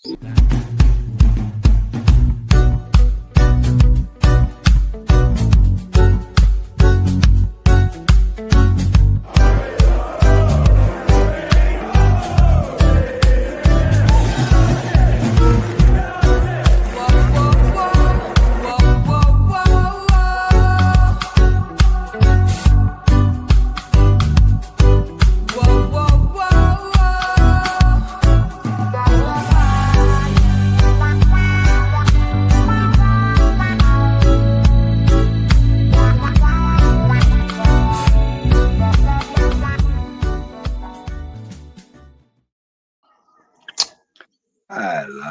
Hello,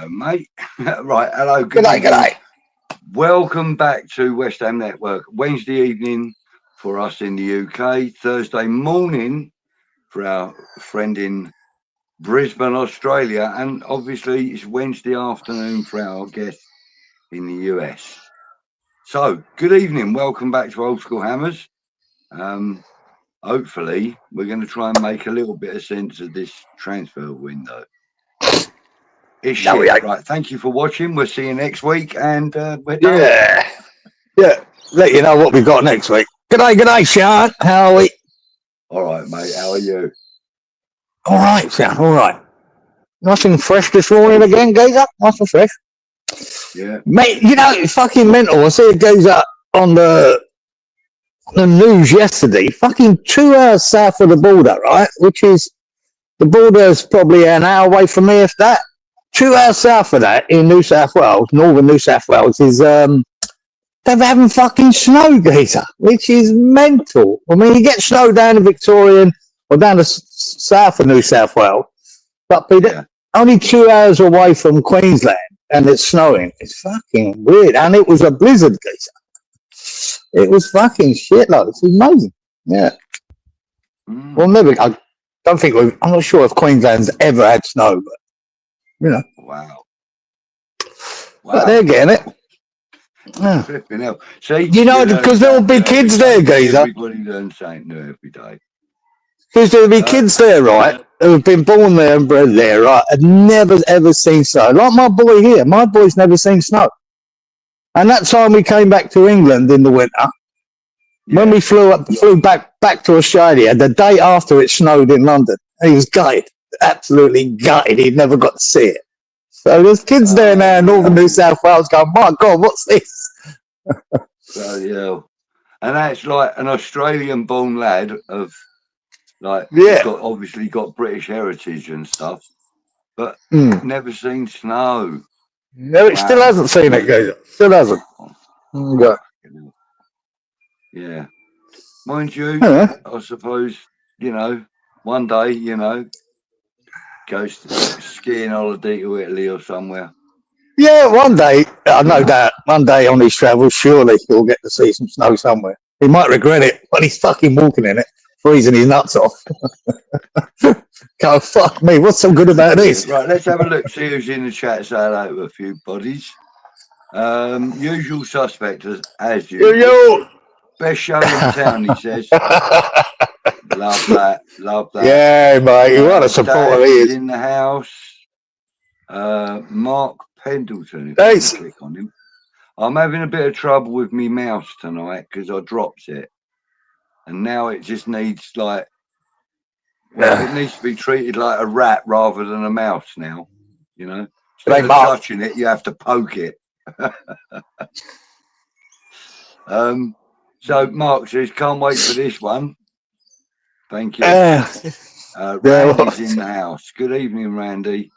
mate. Right, hello. Good day. Welcome back to West Ham Network. Wednesday evening for us in the UK. Thursday morning for our friend in Brisbane, Australia. And obviously it's Wednesday afternoon for our guest in the US. So, good evening. Welcome back to Old School Hammers. Hopefully, we're going to try and make a little bit of sense of this transfer window. It's shit. Right, thank you for watching. We'll see you next week, and we're done. Yeah. Let you know what we've got next week. Good day, Sean. How are we? All right, mate. How are you? All right, Sean. All right. Nothing fresh this morning again, Geezer. Nothing fresh. Yeah. Mate, you know, it's fucking mental. I see it goes up on the news yesterday. Fucking 2 hours south of the border, right? Which is, the border's probably an hour away from me, if that. 2 hours south of that, in New South Wales, northern New South Wales, is they're having fucking snow, Geezer, which is mental. I mean, you get snow down in Victoria or down the south of New South Wales, but only 2 hours away from Queensland, and it's snowing. It's fucking weird, and it was a blizzard, Geezer. It was fucking shitload. It's amazing. Yeah. Well, never. I don't think I'm not sure if Queensland's ever had snow, but. You know. Wow. But they're getting it. Flipping hell. See, you know, because there'll be kids there, Geezer. Everybody learns something new every day. Because there'll be kids there, right, who have been born there and bred there, right, and never ever seen snow. Like my boy here. My boy's never seen snow. And that time we came back to England in the winter, when we flew back to Australia, the day after it snowed in London, he was gutted. Absolutely gutted. He'd never got to see it. So there's kids there now in northern New South Wales going, my God, what's this? And that's like an Australian born lad of like obviously got British heritage and stuff, but never seen snow. No, it still hasn't seen it, guys. Still hasn't. Yeah. Mind you, I suppose, you know, one day, you know, go skiing holiday to Italy or somewhere. Yeah, one day, no doubt, one day on his travels, surely he'll get to see some snow somewhere. He might regret it when he's fucking walking in it, freezing his nuts off. Go, fuck me, what's so good about this? Right, let's have a look, see who's in the chat, say hello to a few bodies. Usual suspect, as usual. Best show in town, he says. Love that. Yeah, mate, you want to support him. In the house. Mark Pendleton, if I click on him. I'm having a bit of trouble with me mouse tonight because I dropped it. And now it just needs like, it needs to be treated like a rat rather than a mouse now. You know? Instead of touching it, you have to poke it. So Mark says, can't wait for this one. Thank you. Randy's in the house. Good evening, Randy.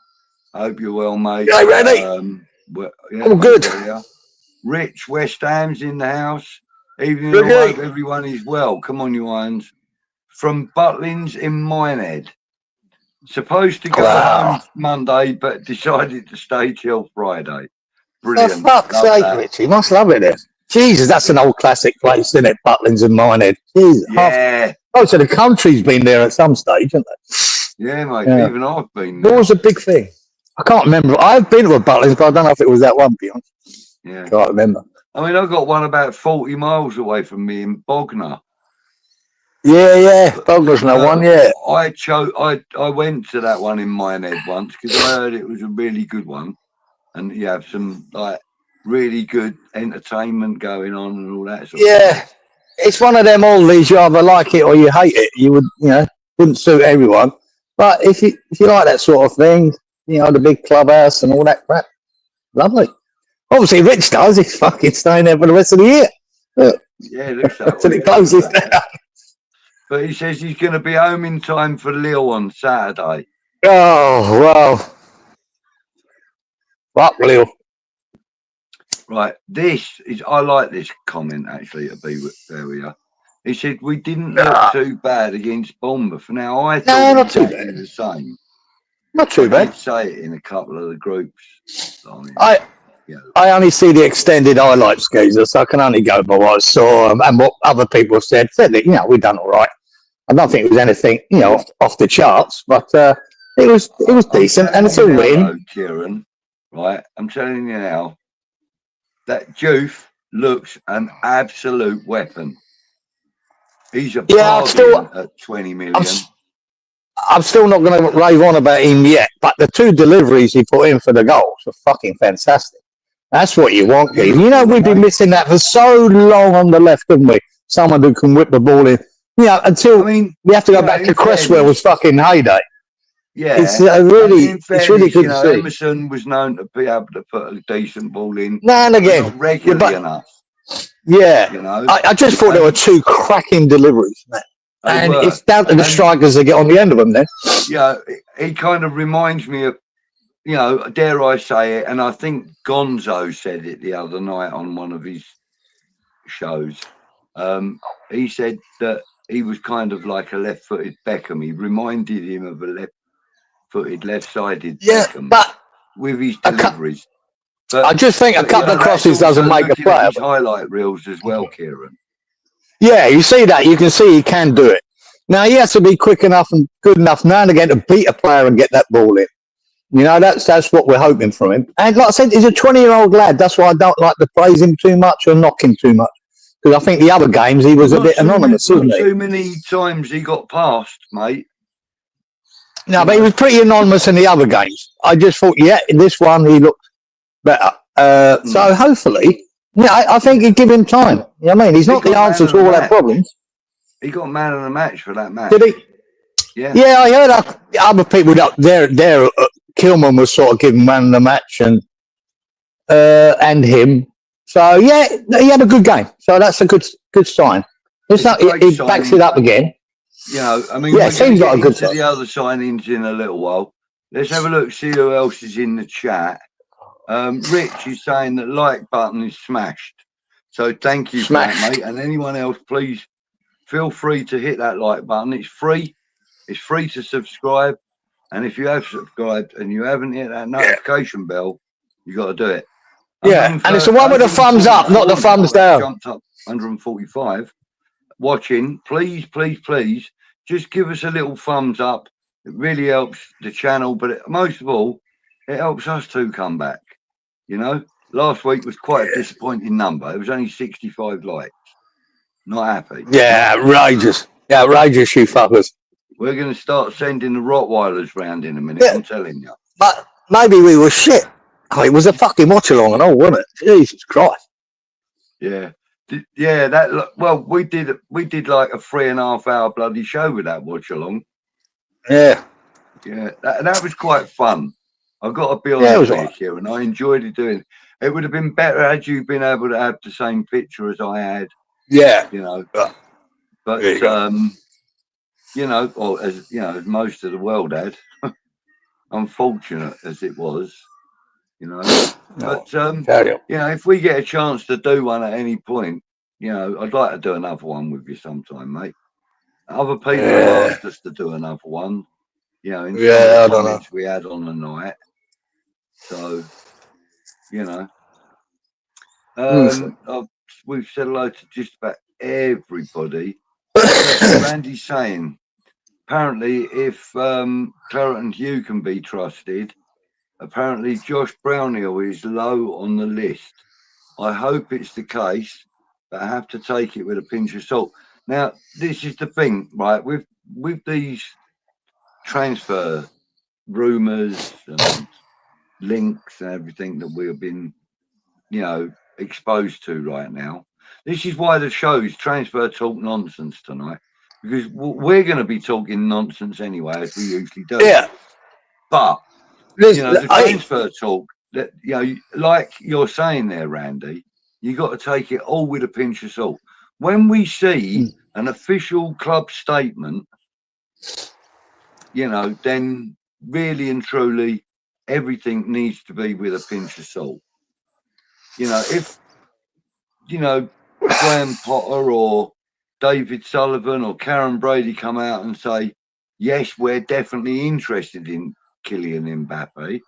Hope you're well, mate. Hey, Randy. Good. Rich, West Ham's in the house. Evening, hope everyone is well. Come on, you irons. From Butlins in Minehead. Supposed to go home Monday, but decided to stay till Friday. Brilliant. For fuck's sake, Rich, you must love it there. Jesus, that's an old classic place, isn't it? Butlins in Minehead. Jesus, most of the country's been there at some stage, hasn't it? Yeah, mate. Yeah. Even I've been there. What was a big thing? I can't remember. I've been to a Butlins, but I don't know if it was that one, to be honest. Yeah. Can't remember. I mean, I've got one about 40 miles away from me in Bognor. Yeah. Bogner's no one, yeah. I went to that one in Minehead once because I heard it was a really good one, and you have some like really good entertainment going on and all that sort of stuff. It's one of them oldies. You either like it or you hate it. You would, wouldn't suit everyone. But if you like that sort of thing, the big clubhouse and all that crap, lovely. Obviously, Rich does. He's fucking staying there for the rest of the year. Yeah, it looks that Until way. it closes down. But he says he's going to be home in time for Lille on Saturday. Oh, well. Fuck Lille. Right, I like this comment actually, to be fair with you. He said, we didn't look too bad against Bournemouth. Now, I thought not too exactly bad. the same. Not too I bad. did say it in a couple of the groups. I only see the extended highlights, geezer, so I can only go by what I saw and what other people said. Said that, we've done all right. I don't think it was anything, off the charts, but it was decent, and it's a win. Cieran, right? I'm telling you now, that Juve looks an absolute weapon. He's a bargain at 20 million. I'm still not going to rave on about him yet, but the 2 deliveries he put in for the goals are fucking fantastic. That's what you want, Keith. We've been missing that for so long on the left, haven't we? Someone who can whip the ball in. Until we have to go back to Cresswell's fucking heyday. Yeah, it's really good to see. Emerson was known to be able to put a decent ball in. Now and again, not regularly enough. Yeah, I just thought there were 2 cracking deliveries, man. And it's down to the strikers that get on the end of them then. Yeah, he kind of reminds me of, dare I say it, and I think Gonzo said it the other night on one of his shows. He said that he was kind of like a left-footed Beckham. He reminded him of a left-footed, left-sided Beckham with his deliveries. I just think a couple of crosses doesn't make a player. His highlight reels as well, Cieran. Yeah, you see that. You can see he can do it. Now, he has to be quick enough and good enough now and again to beat a player and get that ball in. That's what we're hoping from him. And like I said, he's a 20-year-old lad. That's why I don't like to praise him too much or knock him too much. Because I think the other games he was a bit anonymous, wasn't he? Too many times he got past, mate. No, but he was pretty anonymous in the other games. I just thought, in this one he looked better. So hopefully... Yeah, I think he'd give him time. You know what I mean? He's not the answer to all our problems. He got man of the match for that match. Did he? Yeah. Yeah, I heard other people up there. Kilman was sort of giving man of the match and him. So yeah, he had a good game. So that's a good sign. He backs it up again. It seems like a good sign. The other signings in a little while. Let's have a look. See who else is in the chat. Rich is saying that like button is smashed, so thank you for that, mate. And anyone else, please feel free to hit that like button. It's free to subscribe, and if you have subscribed and you haven't hit that notification bell, you got to do it. And it's the one with the thumbs up, not the thumbs down. Jumped up 145 watching. Please just give us a little thumbs up. It really helps the channel, but most of all, it helps us to come back. Last week was quite a disappointing number. It was only 65 likes. Not happy. Yeah, outrageous. Outrageous, you fuckers. We're going to start sending the Rottweilers round in a minute, I'm telling you. But maybe we were shit. It was a fucking watch-along and all, wasn't it? Jesus Christ. Yeah. Yeah, we did like a 3.5 hour bloody show with that watch-along. Yeah. Yeah, that was quite fun. I've got to be honest here, and I enjoyed it doing it. It would have been better had you been able to have the same picture as I had. Yeah. But or as most of the world had. Unfortunate as it was, But if we get a chance to do one at any point, I'd like to do another one with you sometime, mate. Other people have asked us to do another one. In some of the comments we had on the night. So, we've said hello to just about everybody. Randy's saying, apparently, if Claret and Hugh can be trusted, apparently Josh Brownhill is low on the list. I hope it's the case, but I have to take it with a pinch of salt. Now, this is the thing, right? With these transfer rumours and links and everything that we have been, exposed to right now. This is why the show's transfer talk nonsense tonight, because we're going to be talking nonsense anyway, as we usually do. Yeah. But Listen, the transfer talk that like you're saying there, Randy, you got to take it all with a pinch of salt. When we see an official club statement, then really and truly everything needs to be with a pinch of salt. If Graham Potter or David Sullivan or Karen Brady come out and say, yes, we're definitely interested in Kylian Mbappe,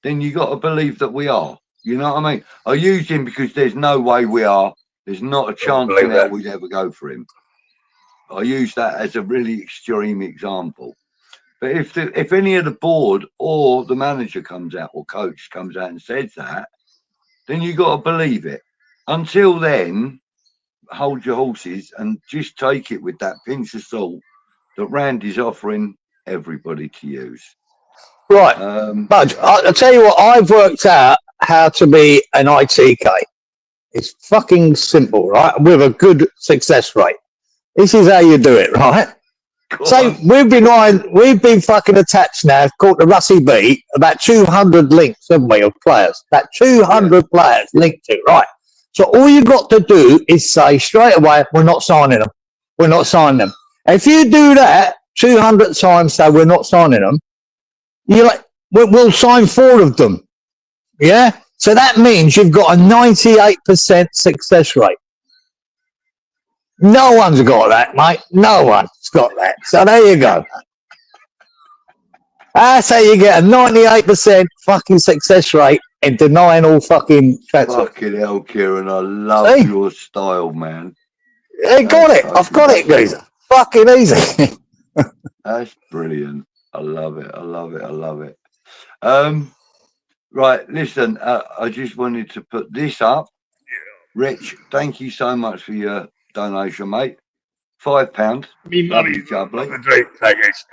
then you got to believe that we are. You know what I mean? I use him because there's no way we are. There's not a chance in hell we'd ever go for him. I use that as a really extreme example. But if any of the board or the manager comes out or coach comes out and says that, then you got to believe it. Until then, hold your horses and just take it with that pinch of salt that Randy's offering everybody to use. Right. Budge, I'll tell you what, I've worked out how to be an ITK. It's fucking simple, right? With a good success rate. This is how you do it, right? So we've been fucking attached now, called the Russie B, about 200 links, haven't we, of players? About 200 players linked to, right? So all you got to do is say straight away, we're not signing them. We're not signing them. If you do that 200 times, say we're not signing them, you're like, we'll sign 4 of them. Yeah? So that means you've got a 98% success rate. No one's got that, mate. No one's got that. So there you go. That's how you get a 98% fucking success rate in denying all fucking transfer. Fucking hell, Kieran. I love your style, man. I've got it, geezer. Fucking easy. That's brilliant. I love it. Right, listen, I just wanted to put this up. Rich, thank you so much for your donation, mate. £5. Me money, jubbly. the drink package.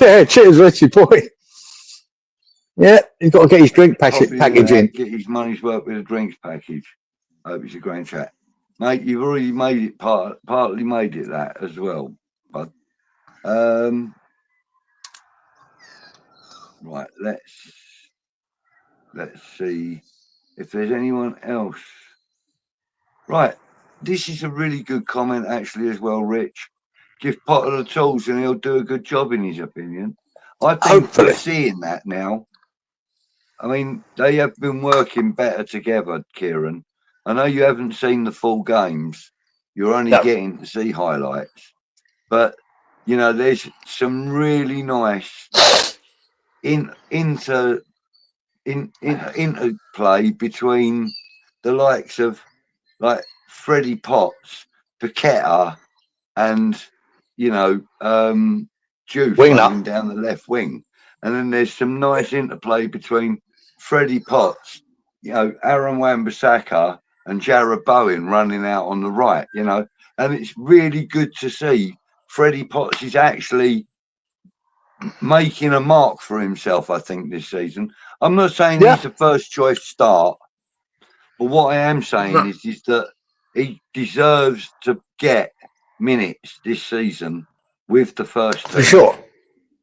Yeah, cheers, Richie boy. Yeah, he's got to get his drink package in. Get his money's worth with a drinks package. I hope it's a grand chat. Mate, you've already made it partly made it that as well. But right, let's see if there's anyone else. Right, this is a really good comment actually as well, Rich. Give Potter the tools and he'll do a good job in his opinion. I think we're seeing that now. I mean, they have been working better together, Kieran. I know you haven't seen the full games. You're only getting to see highlights. But, there's some really nice interplay between the likes of, like, Freddie Potts, Paqueta, and, Juve running down the left wing. And then there's some nice interplay between Freddie Potts, Aaron Wan-Bissaka and Jarrod Bowen running out on the right, and it's really good to see Freddie Potts is actually making a mark for himself, I think, this season. I'm not saying he's the first choice start, but what I am saying is that he deserves to get minutes this season with the first team. For sure.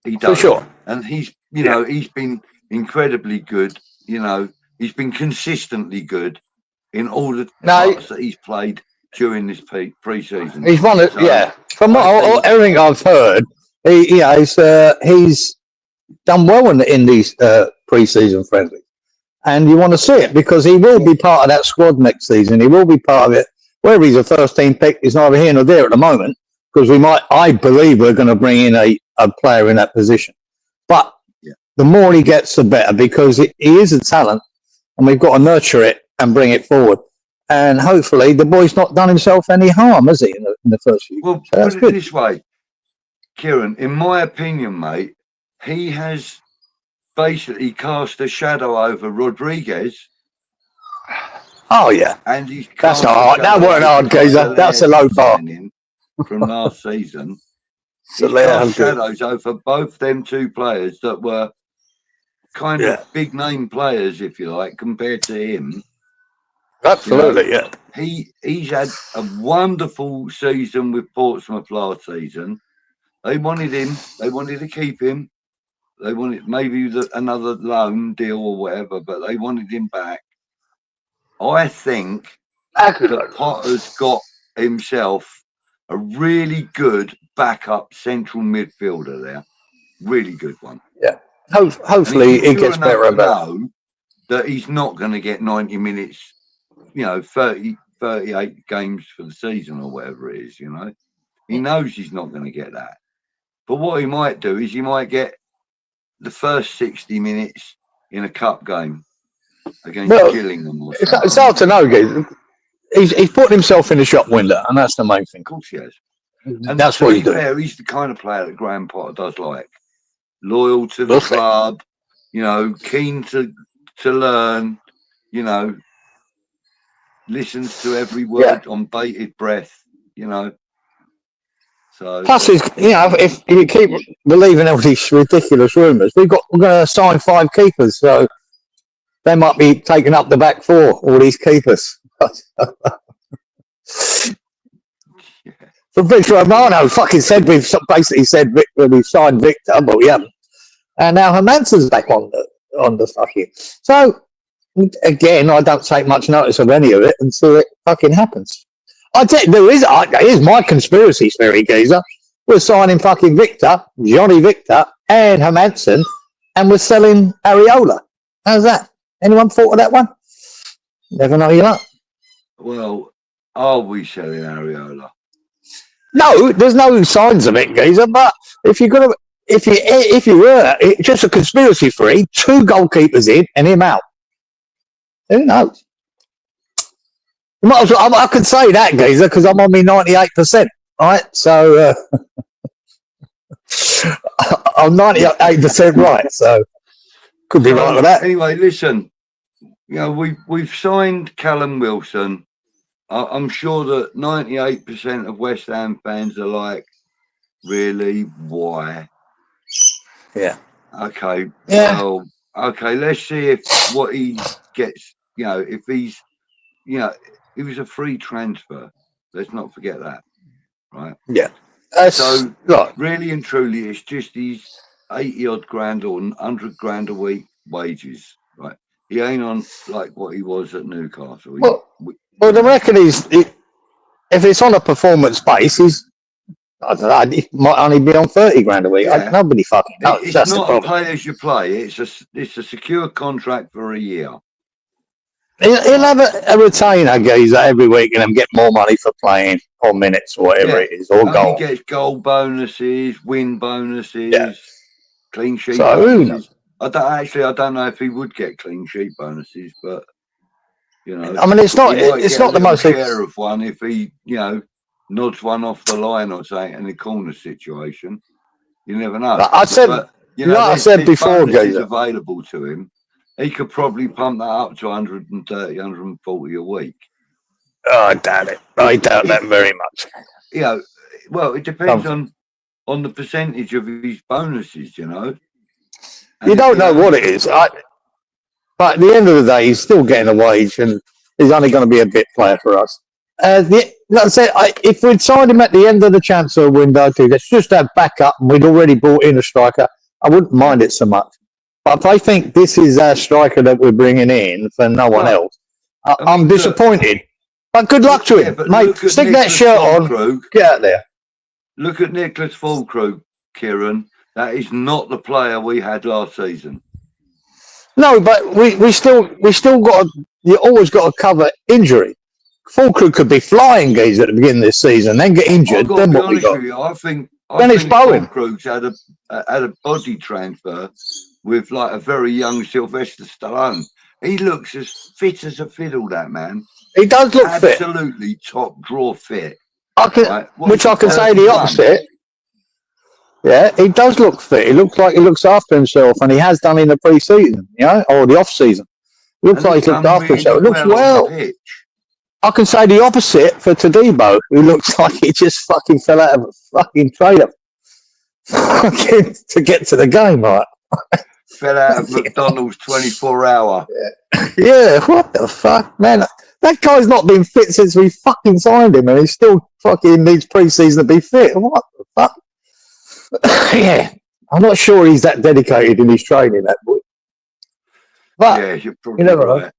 He does. For sure. And he's, he's been incredibly good. He's been consistently good in all the parts that he's played during this pre-season. He's won it, From everything I've heard, he's done well in these pre-season friendlies. And you want to see it because he will be part of that squad next season. He will be part of it. Whether he's a first-team pick is neither here nor there at the moment because I believe we're going to bring in a player in that position. But the more he gets, the better because he is a talent and we've got to nurture it and bring it forward. And hopefully the boy's not done himself any harm, has he, in the first few Well, so put it this way, Kieran, in my opinion, mate, he has basically cast a shadow over Rodriguez. Oh, yeah. And he's that's not hard. That weren't hard, geezer. That's a low bar. from last season. So He's cast shadows over both them two players that were kind of big name players, if you like, compared to him. Absolutely, He's had a wonderful season with Portsmouth last season. They wanted him. They wanted to keep him. They wanted maybe another loan deal or whatever, but they wanted him back. I think that Potter's got himself a really good backup central midfielder there. Really good one. Yeah. Hopefully it gets better and better. Know that he's not going to get 90 minutes, 38 games for the season or whatever it is, He knows he's not going to get that. But what he might do is he might get the first 60 minutes in a cup game against Gillingham or something. It's hard to know, guys. He's put himself in the shop window, and that's the main thing. Of course he has. And that's what he's doing. He's the kind of player that Graham Potter does like. Loyal to the club, keen to learn, listens to every word on bated breath, So plus, if you keep believing all these ridiculous rumours, we're going to sign 5 keepers, so they might be taking up the back 4, all these keepers. Fabrizio Romano fucking said we've signed Victor, but we haven't. And now Hermansen's back on the fucking. So again, I don't take much notice of any of it until it fucking happens. Here's my conspiracy theory, geezer. We're signing fucking Victor, Johnny Victor, and Hermansen, and we're selling Areola. How's that? Anyone thought of that one? Never know, Well, are we selling Areola? No, there's no signs of it, geezer. But if you were just a conspiracy theory, 2 goalkeepers in and him out. Who knows? I could say that, geezer, because I'm on me 98%. Right, so I'm 98% right. So could be right with that. Anyway, listen. We've signed Callum Wilson. I'm sure that 98% of West Ham fans are like, really? Why? Yeah. Okay. Yeah. Well, okay. Let's see if what he gets. If he's, he was a free transfer. Let's not forget that, right? Yeah. So really and truly, it's just these 80 odd grand or 100 grand a week wages, right? He ain't on like what he was at Newcastle. Well, the reckon is if it's on a performance base, I don't know, he might only be on 30 grand a week. Yeah. Nobody fucking knows. It's not a play as you play. It's a secure contract for a year. He'll have a retainer, geezer, every week and get more money for playing or minutes or whatever it is, or goal. He gets goal bonuses, win bonuses, clean sheet bonuses. I don't know if he would get clean sheet bonuses, but I mean, it's not the most share of one if he nods one off the line or something in a corner situation. You never know. I said before, geezer, available to him. He could probably pump that up to 130, 140 a week. Oh, I doubt it. I doubt that very much. Well, it depends on the percentage of his bonuses, And you don't know what it is. But at the end of the day, he's still getting a wage and he's only going to be a bit player for us. Like I said, if we'd signed him at the end of the transfer window, let's just have backup and we'd already brought in a striker, I wouldn't mind it so much. But if I think this is our striker that we're bringing in for no one else, I'm disappointed. But good luck to him, mate. Stick that shirt on. Get out there. Look at Nicholas Fulkrug, Cieran. That is not the player we had last season. No, but we still got. You always got to cover injury. Fulkrug could be flying, geez, at the beginning of this season, then get injured. Then what we got? I think Bowen. Fulkrug's had a body transfer with like a very young Sylvester Stallone. He looks as fit as a fiddle, that man. He does look fit. Absolutely top draw fit. I can say the opposite. Yeah, he does look fit. He looks like he looks after himself, and he has done in the pre-season, or the off-season. Looks like he's looked after himself. It looks well. I can say the opposite for Tadibo, who looks like he just fucking fell out of a fucking trailer to get to the game, right? Fell out of McDonald's 24-hour. Yeah, what the fuck, man? That guy's not been fit since we fucking signed him, and he still fucking needs pre-season to be fit. What the fuck? Yeah, I'm not sure he's that dedicated in his training, that boy. But Yeah, you're probably never right.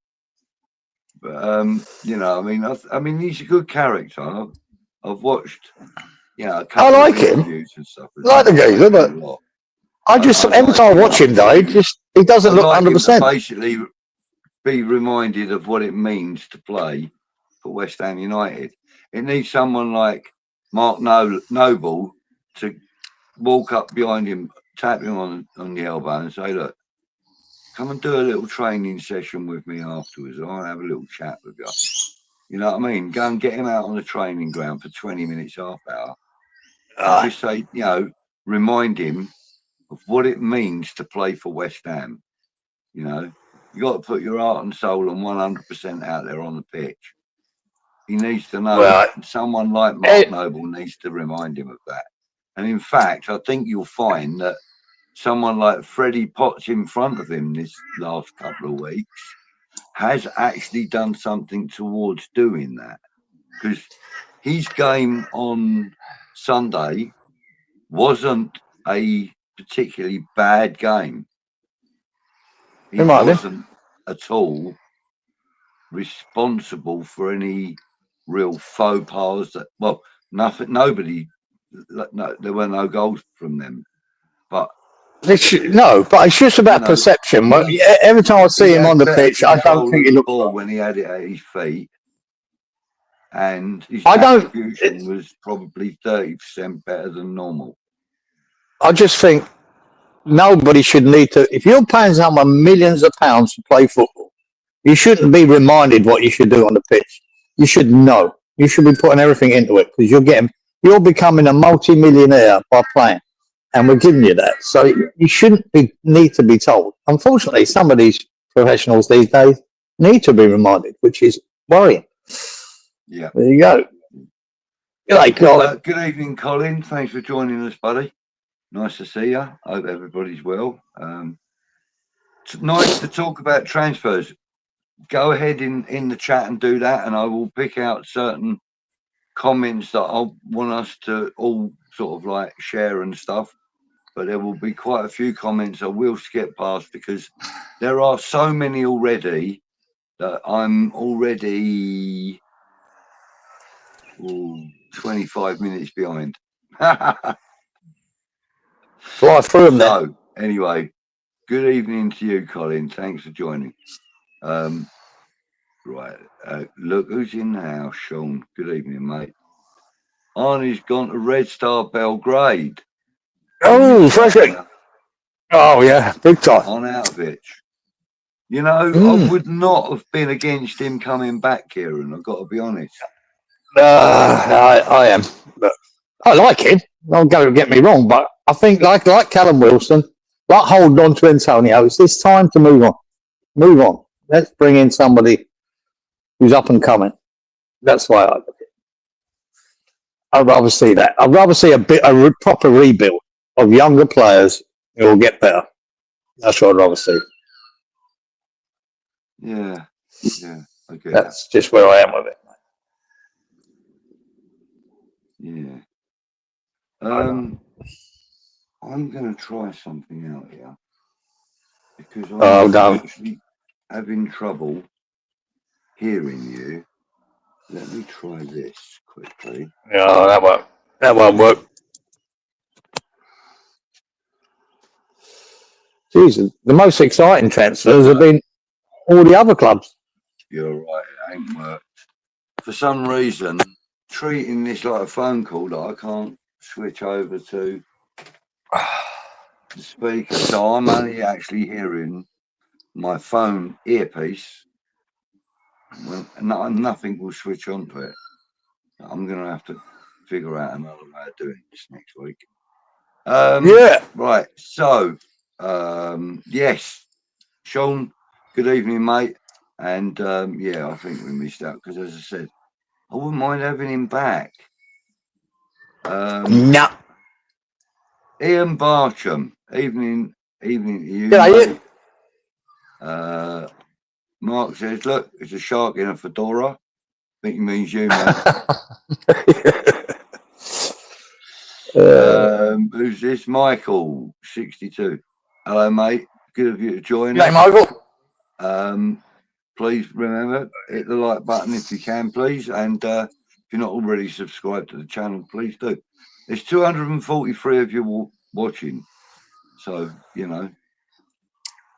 But you know, I mean, he's a good character. I've watched, you know, a couple like of him. interviews and stuff. Like the geezer, but I just every time I watch him, though, he doesn't look 100%. Basically, be reminded of what it means to play for West Ham United. It needs someone like Mark Noble to walk up behind him, tap him on the elbow, and say, "Look, come and do a little training session with me afterwards. I'll have a little chat with you." You know what I mean? Go and get him out on the training ground for 20 minutes, half hour. And just say, you know, remind him of what it means to play for West Ham. You know, you got to put your heart and soul and 100% out there on the pitch. He needs to know. Well, someone like Mark Noble needs to remind him of that. And in fact, I think you'll find that someone like Freddie Potts in front of him this last couple of weeks has actually done something towards doing that, because his game on Sunday wasn't a particularly bad game. He wasn't at all responsible for any real faux pas. That, well, nothing. Nobody. No, there were no goals from them. But but it's just about perception. Well, every time I see him on the pitch, I don't think he looks ball when he had it at his feet, and his distribution was probably 30% better than normal. I just think nobody should need to. If you're paying someone millions of pounds to play football, you shouldn't be reminded what you should do on the pitch. You should know. You should be putting everything into it, because you're becoming a multi-millionaire by playing, and we're giving you that. So you shouldn't need to be told. Unfortunately, some of these professionals these days need to be reminded, which is worrying. Yeah. There you go. Good evening, Colin. Thanks for joining us, buddy. Nice to see you. Hope everybody's well. Nice to talk about transfers. Go ahead in the chat and do that, and I will pick out certain comments that I want us to all sort of like share and stuff. But there will be quite a few comments I will skip past, because there are so many already that I'm already 25 minutes behind. Fly through them. So anyway, good evening to you, Colin. Thanks for joining. Right, look who's in the house, Sean. Good evening, mate. Arnie's gone to Red Star Belgrade. Oh, freshly. Oh yeah, big time. On Outovich. You know, I would not have been against him coming back, Kieran. I've got to be honest. I am. But I like him. Don't go get me wrong, but I think like Callum Wilson, like holding on to Antonio, it's this time to move on. Move on. Let's bring in somebody who's up and coming. That's why I look at it. I'd rather see that. I'd rather see a proper rebuild of younger players who will get better. That's what I'd rather see. Yeah. Okay. That's just where I am with it. Yeah. I'm going to try something out here, because I'm actually having trouble hearing you. Let me try this quickly. No, that won't work. Jesus, the most exciting transfers have been all the other clubs. You're right, it ain't worked. For some reason, treating this like a phone call that I can't switch over to the speaker, so I'm only actually hearing my phone earpiece. Nothing will switch onto it. I'm going to have to figure out another way of doing this next week. Right. So, yes, Sean. Good evening, mate. And yeah, I think we missed out because, as I said, I wouldn't mind having him back. No. Ian Bartram, evening to you, Yeah, mate. Mark says, look, it's a shark in a fedora. I think he means you, mate. Who's this? Michael, 62. Hello, mate. Good of you to join us. Michael. Please remember, hit the like button if you can, please. And if you're not already subscribed to the channel, please do. There's 243 of you watching. So, you know,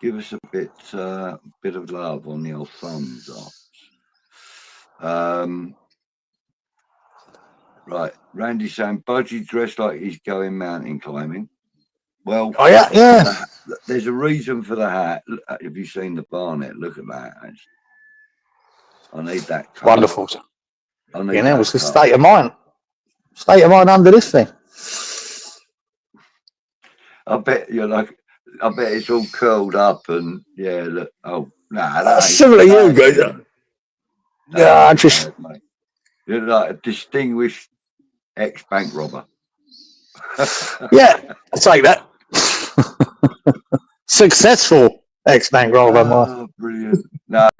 give us a bit of love on the old thumbs up. Right, Randy saying Budgie dressed like he's going mountain climbing. Well, yeah. There's a reason for the hat. Have you seen the barnet? Look at that. I need that cut. Wonderful. I need that was the cut. state of mind. State of mind under this thing. I bet it's all curled up and yeah. Look, oh no, Similar to you, guys. Yeah, just mate. You're like a distinguished ex-bank robber. Yeah, I'll take that. Successful ex-bank robber. Oh, brilliant! No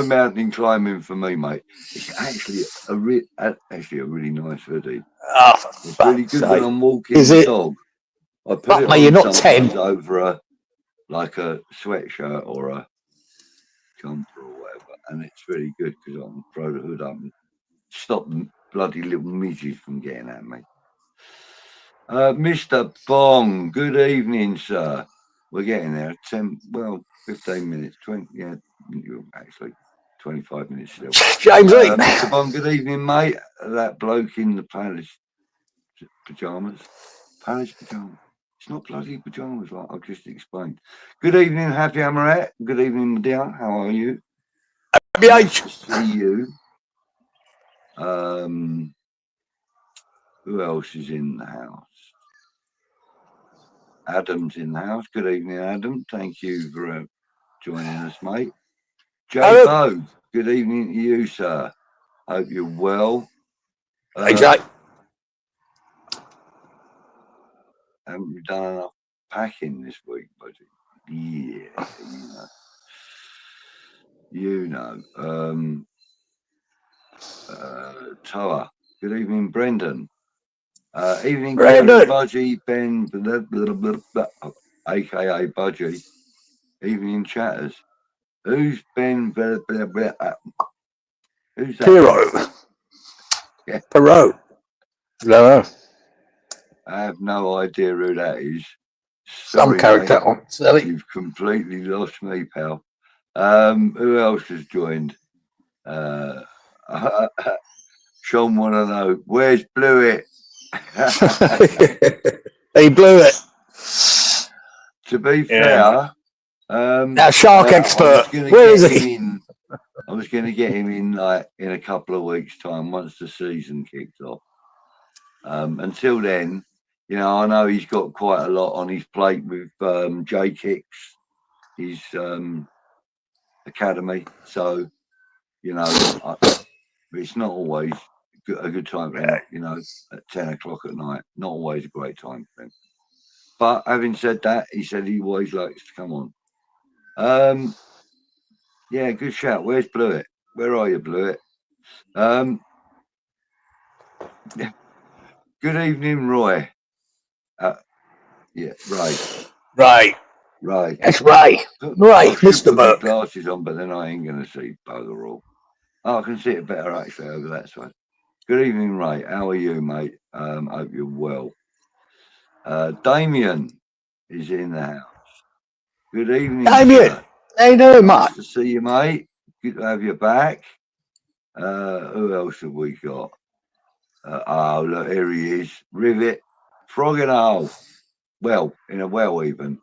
mountain climbing for me, mate. It's actually a really nice hoodie. It's really good when I'm walking the dog. I put it on you're not sometimes 10. over a sweatshirt or a jumper or whatever, and it's really good because I can throw the hood up and stop the bloody little midges from getting at me. Mr. Bong, good evening, sir. We're getting there. 15 minutes, 20, yeah, actually 25 minutes still. James Mr. Bong, good evening, mate. That bloke in the palace pajamas. It's not bloody pajamas, like I've just explained. Good evening, Happy Amaret. Good evening, Medea. How are you? Nice to see you. Who else is in the house? Adam's in the house. Good evening, Adam. Thank you for joining us, mate. Jay Bo, good evening to you, sir. Hope you're well. Exactly. Haven't you done enough packing this week, buddy? Yeah, you know. Toa, good evening, Brendan. Evening, Kieran, Budgie, Ben, aka Budgie. Evening, chatters. Who's Ben? Who's that? Perot. Yeah. Perot. No. I have no idea who that is. Some character on Sally. You've completely lost me, pal. Who else has joined? Sean want to know where's Blewett? He blew it. To be fair, now shark expert. Where is he? I was going to get him in in a couple of weeks' time once the season kicks off. Until then, you know, I know he's got quite a lot on his plate with J Kicks, his academy. So, you know, it's not always a good time for him, you know, at 10 o'clock at night. Not always a great time for him. But having said that, he said he always likes to come on. Yeah, good shout. Where's Blewett? Where are you, Blewett? Yeah. Good evening, Roy. Yeah, Ray. That's Ray. Ray, Mr. Burke. Glasses on, but then I ain't going to see bugger all. Oh, I can see it better actually over that side. Good evening, Ray. How are you, mate? Hope you're well. Damien is in the house. Good evening, Damien. Sir. How you doing, nice mate? to see you, mate. Good to have you back. Who else have we got? Oh, look, here he is. Rivet. Frog in a hole. Well, in a well, even.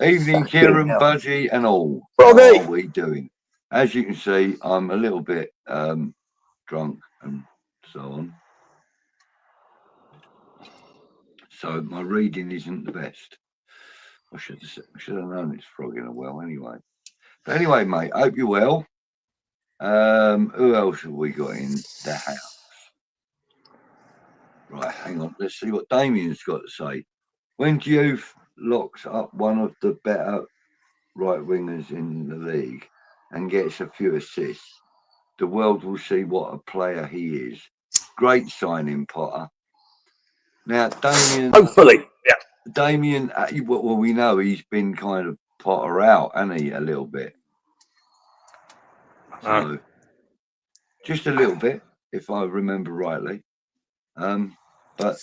Evening, Kieran, Budgie, and all. Froggy. How are we doing? As you can see, I'm a little bit drunk and so on. So my reading isn't the best. I should have known it's frog in a well anyway. But anyway, mate, hope you're well. Who else have we got in the house? Right, hang on. Let's see what Damien's got to say. When Diouf locks up one of the better right wingers in the league and gets a few assists, the world will see what a player he is. Great signing, Potter. Now, Damien. Hopefully, yeah. Damien, well, we know he's been kind of Potter out, hasn't he, a little bit? So, just a little bit, if I remember rightly. But,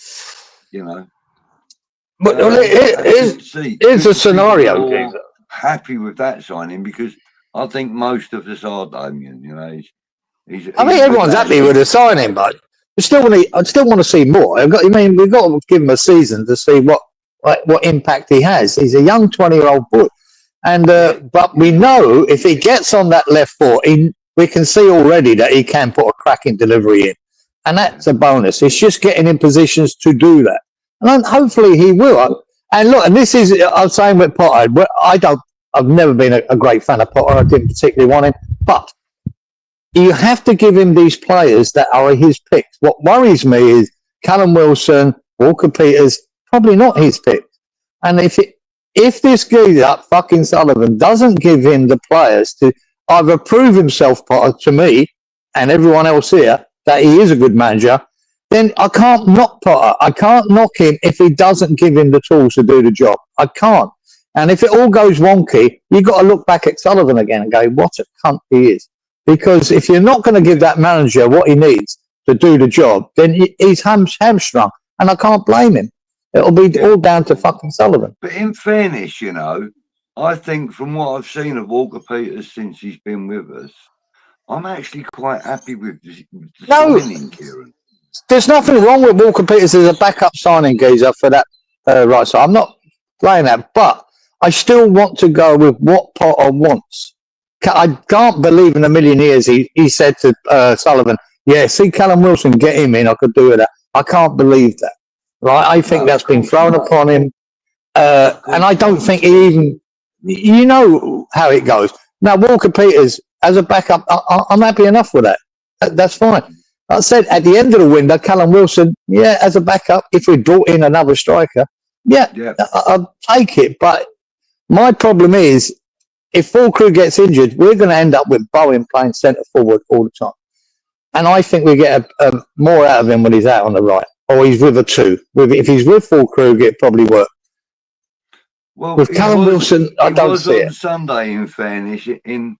you know. But here's a scenario. Happy with that signing because I think most of us are, Damien. You know, he's I think everyone's happy with the signing, but I still want to see more. We've got to give him a season to see what impact he has. He's a young 20-year-old boy, and but we know if he gets on that left foot, we can see already that he can put a cracking delivery in, and that's a bonus. It's just getting in positions to do that, and hopefully he will. And look, and this is I'm saying with Potter. I've never been a great fan of Potter. I didn't particularly want him, but you have to give him these players that are his picks. What worries me is Callum Wilson, Walker Peters, probably not his pick. And if this geezer, fucking Sullivan, doesn't give him the players to either prove himself, Potter, to me and everyone else here, that he is a good manager, then I can't knock Potter. I can't knock him if he doesn't give him the tools to do the job. I can't. And if it all goes wonky, you've got to look back at Sullivan again and go, what a cunt he is. Because if you're not going to give that manager what he needs to do the job, then he's hamstrung. And I can't blame him. It'll be all down to fucking Sullivan. But in fairness, you know, I think from what I've seen of Walker Peters since he's been with us, I'm actually quite happy with the signing, Cieran. There's nothing wrong with Walker Peters as a backup signing, geezer, for that right side. I'm not playing that, but I still want to go with what Potter wants. I can't believe in a million years he said to Sullivan, yeah, see Callum Wilson, get him in, I could do with that. I can't believe that, right? I think that's been thrown upon him, and I don't think he even, you know how it goes. Now, Walker Peters, as a backup, I'm happy enough with that. That's fine. I said at the end of the window, Callum Wilson, yeah, as a backup, if we brought in another striker, I'll take it. But my problem is, if Fulkrug gets injured, we're going to end up with Bowen playing centre forward all the time. And I think we get more out of him when he's out on the right, or he's with a two. If he's with Fulkrug, it probably work. Well, with Callum Wilson, I don't see it. Sunday, in fairness, in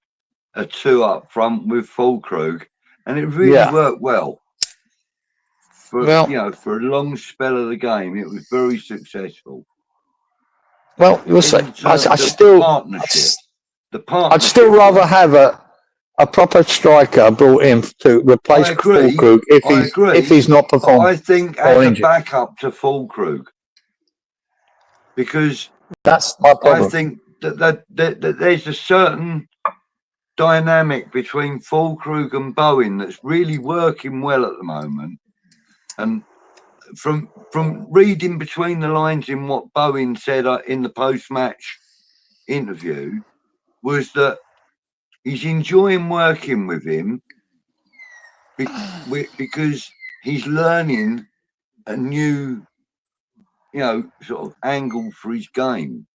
a two up front with Fulkrug. And it really worked well. For a long spell of the game, it was very successful. Well, we'll see. I'd still rather have a proper striker brought in to replace Fulkrug if he's not performing. I think as a backup to Fulkrug, because that's my problem. I think that there's a certain dynamic between Fulkrug and Bowen that's really working well at the moment. And from reading between the lines in what Bowen said in the post-match interview, was that he's enjoying working with him because he's learning a new, sort of angle for his game.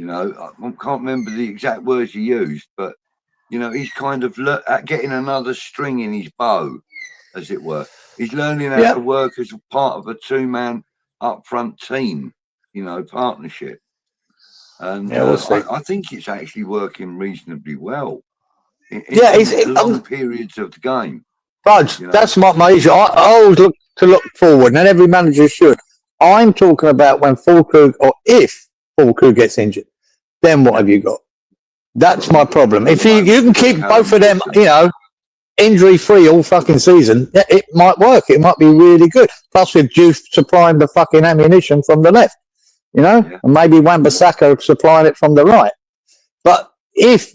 I can't remember the exact words he used, but he's kind of getting another string in his bow, as it were. He's learning how to work as part of a two-man up-front team, partnership. And we'll see. I think it's actually working reasonably well in long periods of the game. Budge, that's my issue. I always look forward, and every manager should. I'm talking about when Fulkrug, or if Fulkrug gets injured, then what have you got? That's my problem. If you can keep both of them, injury-free all fucking season, it might work. It might be really good. Plus, with Diouf supplying the fucking ammunition from the left, and maybe Wan-Bissaka supplying it from the right. But if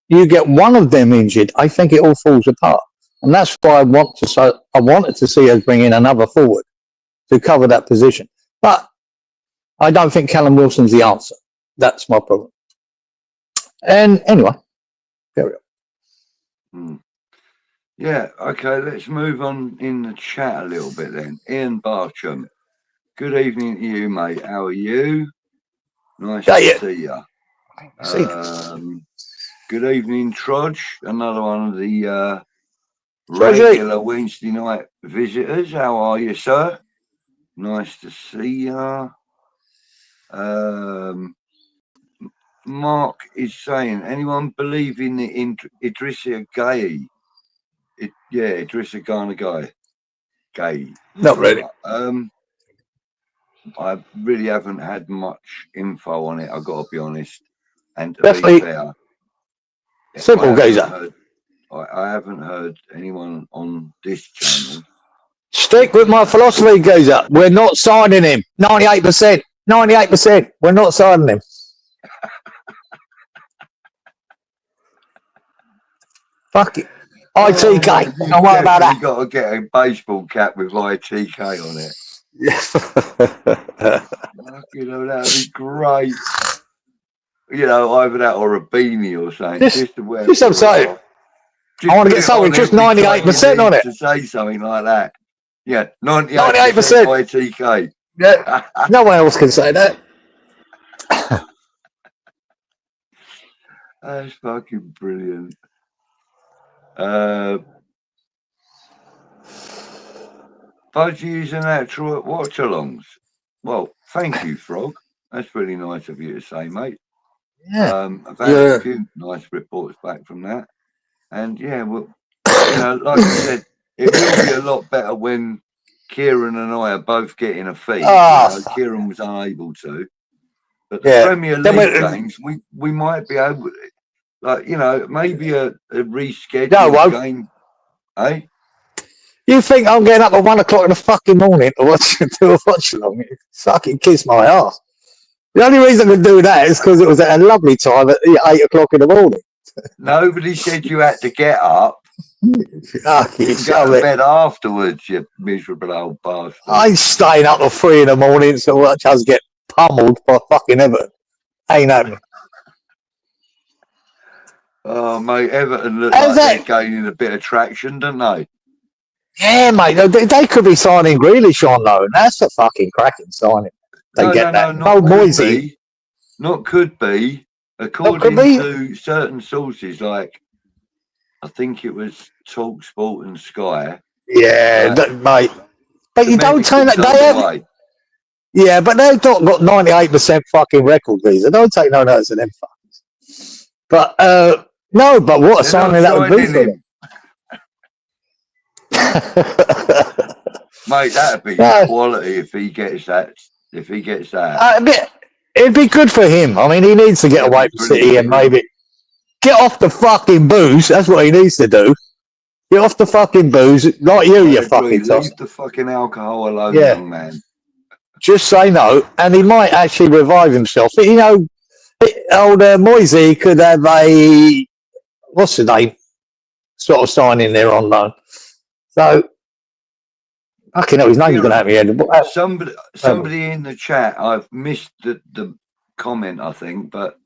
you get one of them injured, I think it all falls apart. And that's why I wanted to see us bring in another forward to cover that position. But I don't think Callum Wilson's the answer. That's my problem. And anyway, Hmm. Yeah, okay, let's move on in the chat a little bit then. Ian Bartram, good evening to you, mate. How are you? Nice to see you. Good evening, Trudge, another one of the regular Wednesday night visitors. How are you, sir? Nice to see you. Mark is saying, anyone believe in the Idrissa Gueye? Idrissa Gana Gueye. Not really. I really haven't had much info on it, I've got to be honest. And to Definitely be fair, simple geezer. I haven't heard anyone on this channel. Stick with my philosophy, geezer. We're not signing him. 98%. 98%. We're not signing him. Fuck it. ITK. Don't worry about that. You got to get a baseball cap with ITK on it. You know, that'd be great. You know, either that or a beanie or something. Just to wear. Just I want to get something just 98% on it. To say something like that. Yeah, 98% ITK. Yeah, no one else can say that. That's fucking brilliant. Budgie and actual at watch-alongs. Well, thank you, Frog. That's really nice of you to say, mate. Yeah. I've had a few nice reports back from that. And yeah, well, you know, like you said, it will be a lot better when Cieran and I are both getting a feed. Cieran was unable to. But the Premier League games, we might be able to, like, you know, maybe a rescheduled game. Eh? You think I'm getting up at 1 o'clock in the fucking morning to do a watch along? Fucking kiss my ass. The only reason I could do that is because it was at a lovely time at 8 o'clock in the morning. Nobody said you had to get up. You can go to bed afterwards, you miserable old bastard. I ain't staying up till 3 in the morning to watch us get pummeled by fucking Everton. Ain't happening. Oh, mate, Everton look like they're gaining a bit of traction, don't they? Yeah, mate, they could be signing Grealish on loan. That's a fucking cracking signing. No, not Moisey. Not could be. According to certain sources, like I think it was TalkSport and Sky. Yeah, mate. But you don't take that. They have. Yeah, but they've not got 98% fucking record visa. Don't take no notice of them fuckers. But no, but what a signing that would be for them. Mate, that'd be quality if he gets that. It'd be good for him. I mean, he needs to get away from City and maybe get off the fucking booze. That's what he needs to do. Get off the fucking booze, like you fucking toss. Leave the fucking alcohol alone, young man. Just say no, and he might actually revive himself. You know, old Moisey could have a what's the name sort of signing there on loan. So. Okay, no, his name's going to have me head. Somebody in the chat, I've missed the comment, I think, but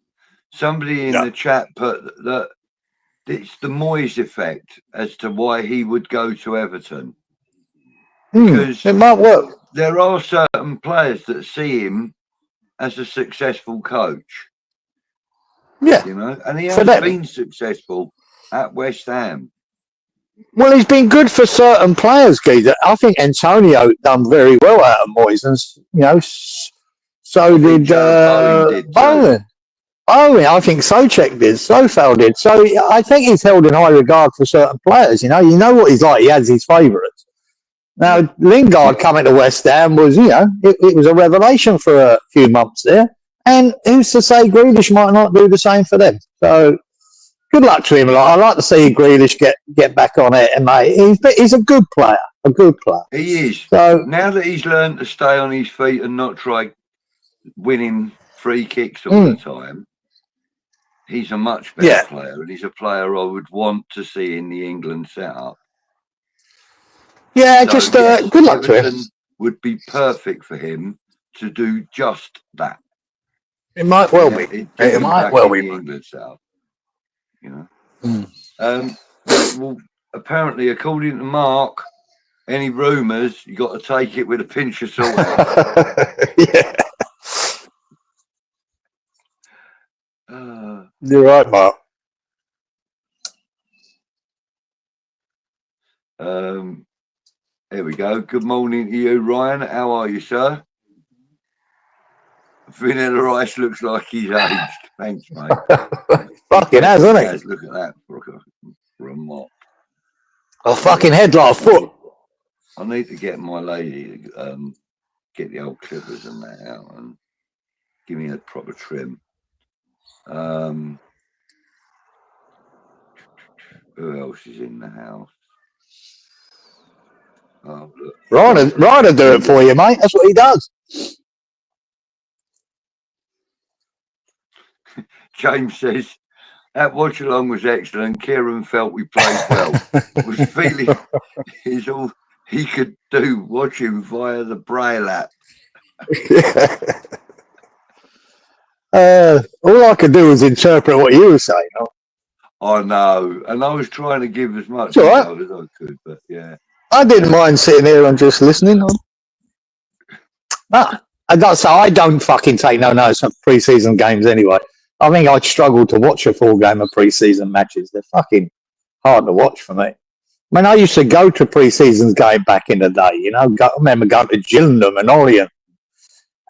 somebody in the chat put that it's the Moyes effect as to why he would go to Everton. Because it might work. There are certain players that see him as a successful coach. Yeah. You know, and he has been successful at West Ham. Well, he's been good for certain players, Geezer. I think Antonio done very well out of Moyes, and you know, so did Bowen. Oh, I think Souček did. Sofel did. So I think he's held in high regard for certain players. You know what he's like. He has his favourites. Now Lingard coming to West Ham was, you know, it was a revelation for a few months there. And who's to say Grealish might not do the same for them? So. Good luck to him. I'd like to see Grealish get back on it, and mate, he's a good player. A good player. He is. So now that he's learned to stay on his feet and not try winning free kicks all the time, he's a much better player, and he's a player I would want to see in the England setup. Yeah, so, good luck to him. Would be perfect for him to do just that. It might well be. It might well be the England setup. You know, Well, apparently, according to Mark, any rumours, you got to take it with a pinch of salt. Yeah. You're right, Mark. Here we go. Good morning to you, Ryan. How are you, sir? Vanilla Rice looks like he's aged. Thanks, mate. Fucking has, hasn't he? Look at that for a mop. A fucking head like a foot. I need to get my lady to get the old clippers and that out and give me a proper trim. Who else is in the house? Oh, look. Ryan will do it for you, mate. That's what he does. James says, that watch along was excellent. Cieran felt we played well. Was feeling is all he could do watching via the Braille app. All I could do was interpret what you were saying. I know, and I was trying to give as much right. as I could, but yeah. I didn't mind sitting here and just listening. I don't fucking take no notice of pre-season games anyway. I think I'd struggle to watch a full game of pre-season matches. They're fucking hard to watch for me. I mean, I used to go to pre-season game back in the day, you know. I remember going to Gillingham and Orient,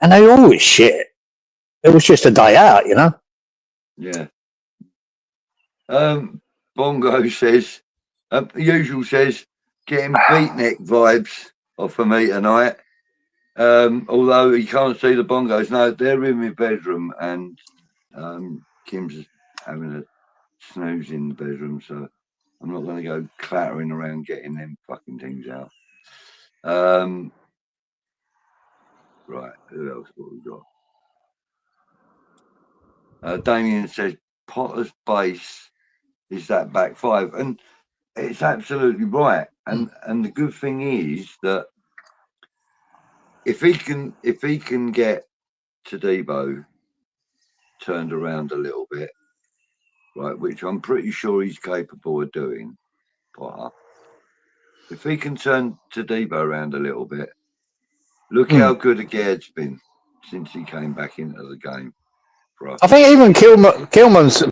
and they were always shit. It was just a day out, you know. Yeah. Bongo says, the usual says, getting beatnik vibes off of me tonight. Although you can't see the bongos. No, they're in my bedroom, and Kim's having a snooze in the bedroom, so I'm not going to go clattering around getting them fucking things out. Right, who else have we got? Damien says Potter's base is that back five, and it's absolutely right. And the good thing is that if he can get Tadibo turned around a little bit, right, which I'm pretty sure he's capable of doing, Potter. If he can turn Tadibo around a little bit, look how good Agaird's been since he came back into the game for us. I think even Kilman's,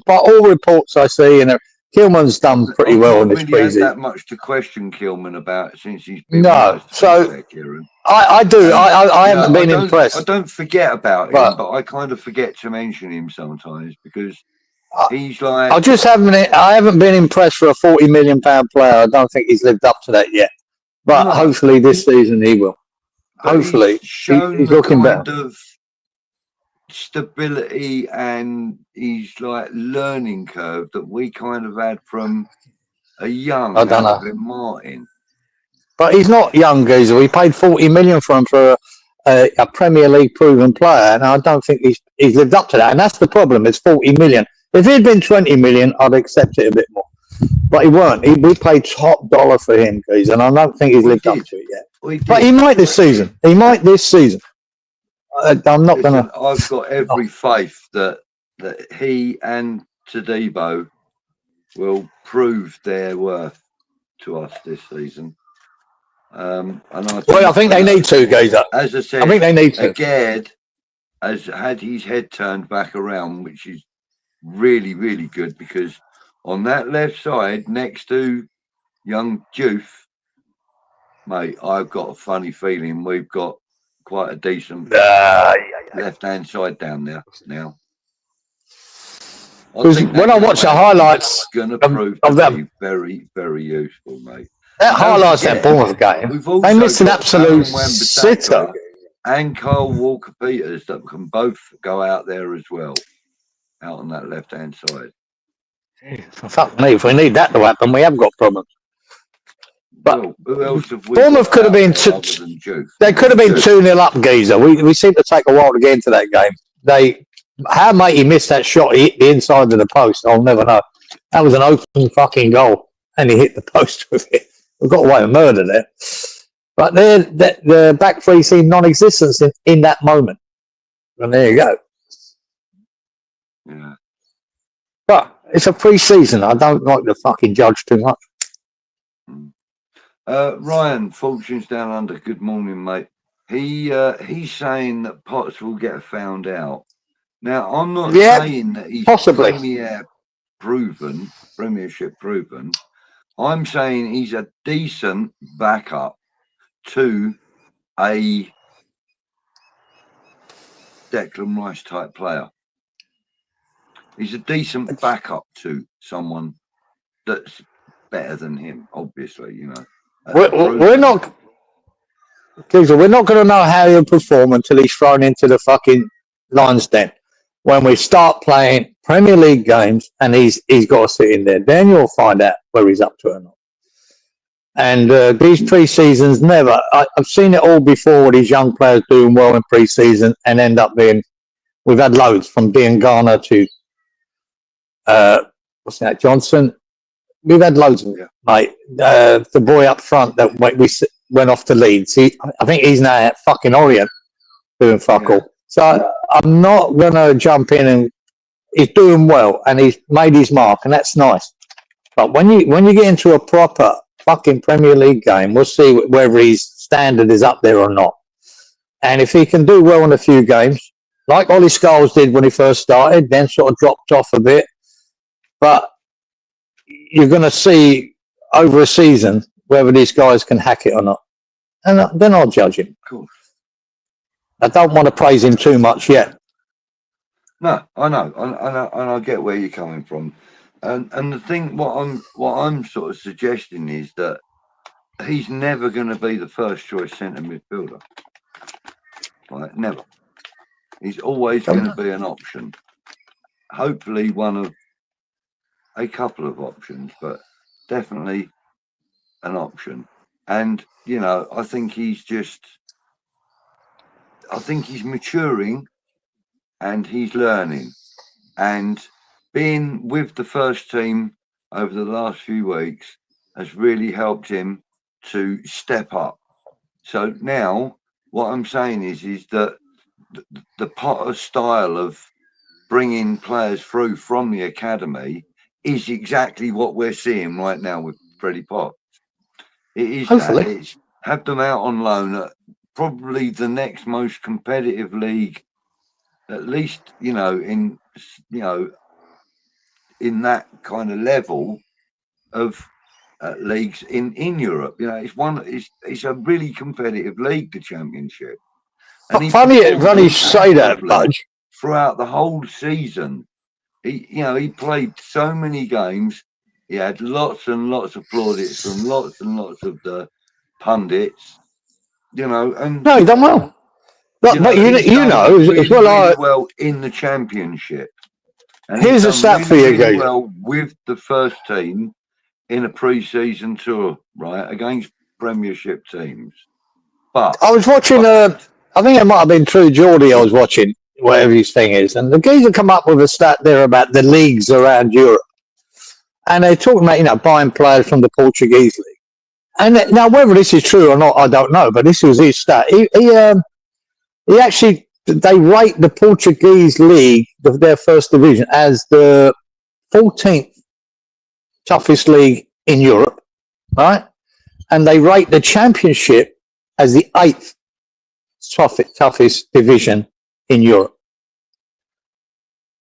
by all reports I see, and Kilman's done pretty well in this preseason. Really that much to question Kilman about since he's been no. So Cieran. I do. I haven't been impressed. I don't forget about him, but I kind of forget to mention him sometimes because he's like. I haven't been impressed for a £40 million player. I don't think he's lived up to that yet. But hopefully this season he will. Hopefully he's looking better. Of stability and he's like learning curve that we kind of had from a young Alvin Martin. But he's not young, geezer. We paid 40 million for him for a Premier League proven player, and I don't think he's lived up to that. And that's the problem. It's 40 million. If he'd been 20 million, I'd accept it a bit more. But he weren't. We paid top dollar for him, geezer, and I don't think he's lived up to it yet. But he might this season. I'm not going to. I've got every faith that he and Tadibo will prove their worth to us this season. And I think they need to, geezer. As I said, I think they need to. Agaird has had his head turned back around, which is really, really good because on that left side next to young Juve, mate, I've got a funny feeling we've got quite a decent left-hand side down there now. When I watch the highlights, it's going to prove to be very, very useful, mate. That highlights that Bournemouth game. They missed an absolute sitter. And Carl Walker-Peters that can both go out there as well, out on that left-hand side. Fuck me, if we need that to happen, we have got problems. But who else have we Bournemouth could have been they could have been 2-0 up, geezer. We seem to take a while to get into that game. How might he missed that shot? He hit the inside of the post. I'll never know. That was an open fucking goal, and he hit the post with it. We got away with murder there. But the back three seemed non-existent in that moment. And there you go. Yeah. But It's a pre-season. I don't like to fucking judge too much. Ryan, Fortune's Down Under. Good morning, mate. He's saying that Potts will get found out. Now, I'm not saying that he's possibly Premiership proven. I'm saying he's a decent backup to a Declan Rice type player. He's a decent backup to someone that's better than him, obviously, you know. We're not going to know how he'll perform until he's thrown into the fucking lion's den. When we start playing Premier League games and he's got to sit in there, then you'll find out where he's up to or not. And these pre-seasons never. I've seen it all before with these young players doing well in pre-season and end up being. We've had loads from Dean Garner to what's that, Johnson. We've had loads of them, mate. The boy up front that we went off to Leeds. I think he's now at fucking Orient doing fuck all. So I'm not gonna jump in and he's doing well and he's made his mark and that's nice. But when you get into a proper fucking Premier League game, we'll see whether his standard is up there or not. And if he can do well in a few games, like Ollie Scholes did when he first started, then sort of dropped off a bit. But you're going to see over a season whether these guys can hack it or not. And then I'll judge him. Cool. I don't want to praise him too much yet. No, I know. And I get where you're coming from. And the thing, what I'm sort of suggesting is that he's never going to be the first choice centre midfielder. Right? Never. He's always going to be an option. Hopefully one of a couple of options, but definitely an option. And, you know, I think he's maturing and he's learning. And being with the first team over the last few weeks has really helped him to step up. So now what I'm saying is that the Potter style of bringing players through from the academy is exactly what we're seeing right now with Freddie Potts. It is Hopefully. that. It's have them out on loan at probably the next most competitive league, at least, in that kind of level of leagues in Europe. You know, it's a really competitive league, the Championship. And funny you say that, Budge. Throughout the whole season, he played so many games. He had lots and lots of plaudits from lots and lots of the pundits. And no, he done well. But you know, really, really well in the Championship. And here's a stat for you, guys. Well, with the first team in a pre-season tour, right, against Premiership teams. But I was watching. I think it might have been True Geordie. I was watching whatever his thing is, and the geezer come up with a stat there about the leagues around Europe, and they're talking about buying players from the Portuguese league. And now whether this is true or not, I don't know. But this was his stat. He actually, they rate the Portuguese league, their first division, as the 14th toughest league in Europe, right? And they rate the Championship as the 8th toughest division in Europe.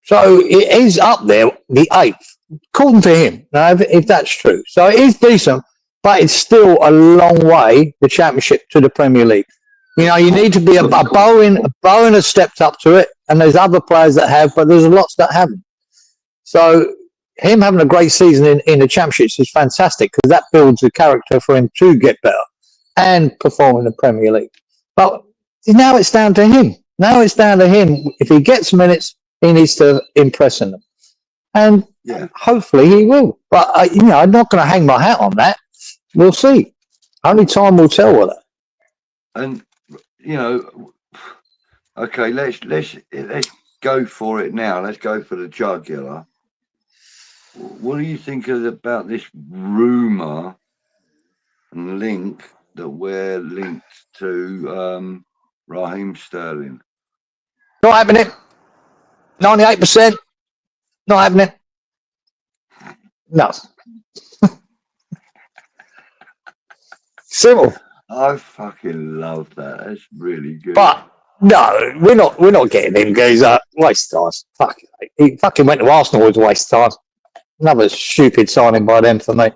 So it is up there, the 8th, according to him, now, if that's true. So it is decent, but it's still a long way, the Championship, to the Premier League. You need to be a Bowen has stepped up to it, and there's other players that have, but there's lots that haven't. So him having a great season in the Championships is fantastic because that builds the character for him to get better and perform in the Premier League. But now it's down to him. If he gets minutes, he needs to impress in them. And hopefully he will. But, I'm not going to hang my hat on that. We'll see. Only time will tell with that. And, okay, let's go for it now. Let's go for the jugular. What do you think about this rumour and link that we're linked to Raheem Sterling? Not happening. 98%. Not happening. No. Simple. I fucking love that. That's really good. But no, we're not getting him, geezer. Waste of time. Fuck. He fucking went to Arsenal, was a waste of time. Another stupid signing by them for me.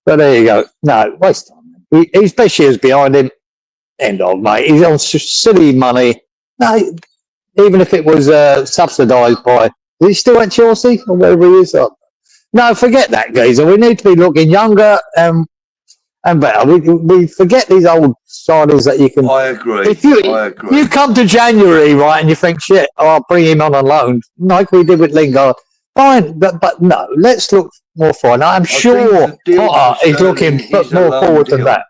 But there you go. No, waste of time. His best years behind him. End of, mate. He's on silly money. No, even if it was subsidised by, is he still at Chelsea or wherever he is? No, forget that, geezer. We need to be looking younger and better. We forget these old signings that you can. I agree. If you come to January, right, and you think, shit, I'll bring him on loan, like we did with Lingard, fine, but no, let's look more forward. I'm sure Potter is looking more forward than that.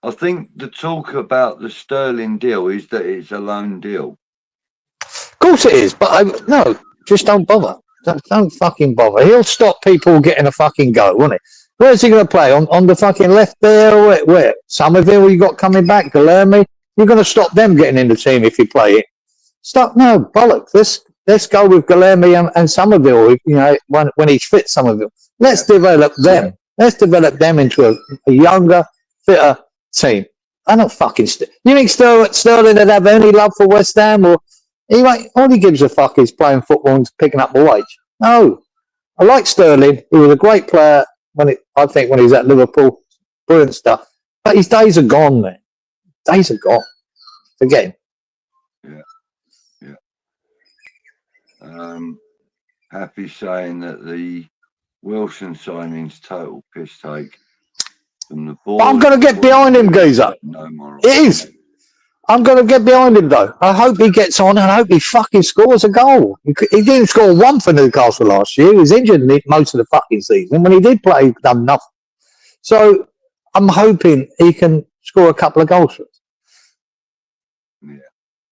I think the talk about the Sterling deal is that it's a loan deal. Of course it is, but no, just don't bother. Don't fucking bother. He'll stop people getting a fucking go, won't he? Where's he going to play? On the fucking left there? Where? Somerville you got coming back? Guilherme? You're going to stop them getting in the team if you play it. Stop. No, bollocks. Let's go with Guilherme and Somerville, you know, when he's fit, Somerville. Let's develop them. Yeah. Let's develop them into a younger, fitter team. I don't fucking... You think Sterling would have any love for West Ham? Or all he gives a fuck is playing football and picking up a wage. No. I like Sterling. He was a great player I think when he was at Liverpool. Brilliant stuff. But his days are gone, man. Days are gone. Forget him. Yeah. Happy saying that the Wilson signing's total piss take from the board. I'm going to get behind him, geezer. No moral. It is. I'm going to get behind him, though. I hope he gets on and I hope he fucking scores a goal. He didn't score one for Newcastle last year. He was injured most of the fucking season. When he did play, he done nothing. So I'm hoping he can score a couple of goals for us. Yeah.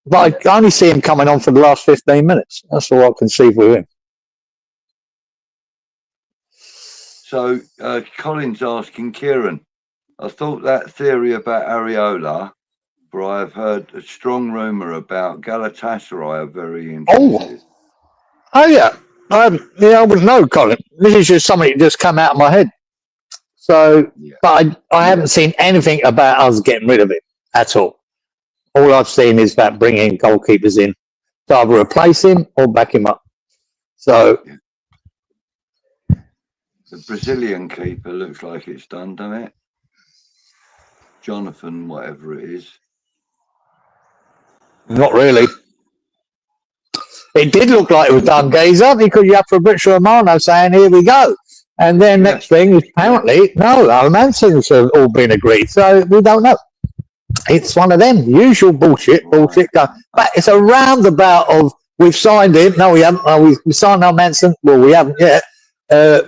But I only see him coming on for the last 15 minutes. That's all I can see with him. So Colin's asking, Cieran, I thought that theory about Areola, for I've heard a strong rumour about Galatasaray are very interested. Oh yeah. I wouldn't know, Colin. This is just something that just come out of my head. So, yeah. But I haven't seen anything about us getting rid of it at all. All I've seen is that bringing goalkeepers in to either replace him or back him up. So, the Brazilian keeper looks like it's done, doesn't it? Jonathan, whatever it is. Not really. It did look like it was done, geezer, because you have Fabrizio Romano saying, here we go. And then next thing is apparently, no, our Mansons have all been agreed. So we don't know. It's one of them usual bullshit. But it's a roundabout of we've signed him. No, we haven't. We signed our Manson. Well, we haven't yet.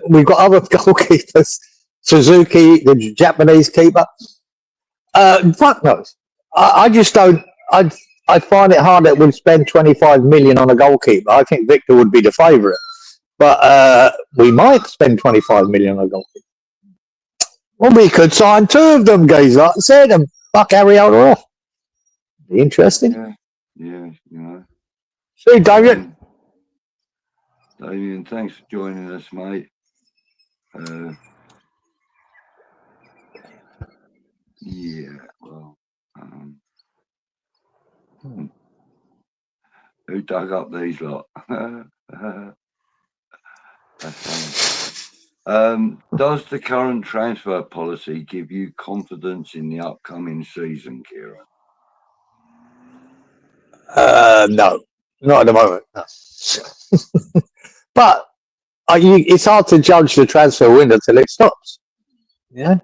We've got other goalkeepers. Suzuki, the Japanese keeper. Fuck knows. I just don't. I find it hard that we'd spend 25 million on a goalkeeper. I think Victor would be the favourite. But we might spend 25 million on a goalkeeper. Well, we could sign two of them, guys. Like I said, and fuck Areola off. Be interesting. Yeah, you know. See, Damien. Damien, thanks for joining us, mate. Yeah, well, who dug up these lot? Does the current transfer policy give you confidence in the upcoming season, Cieran? No, not at the moment. No. But it's hard to judge the transfer window till it stops. Yeah,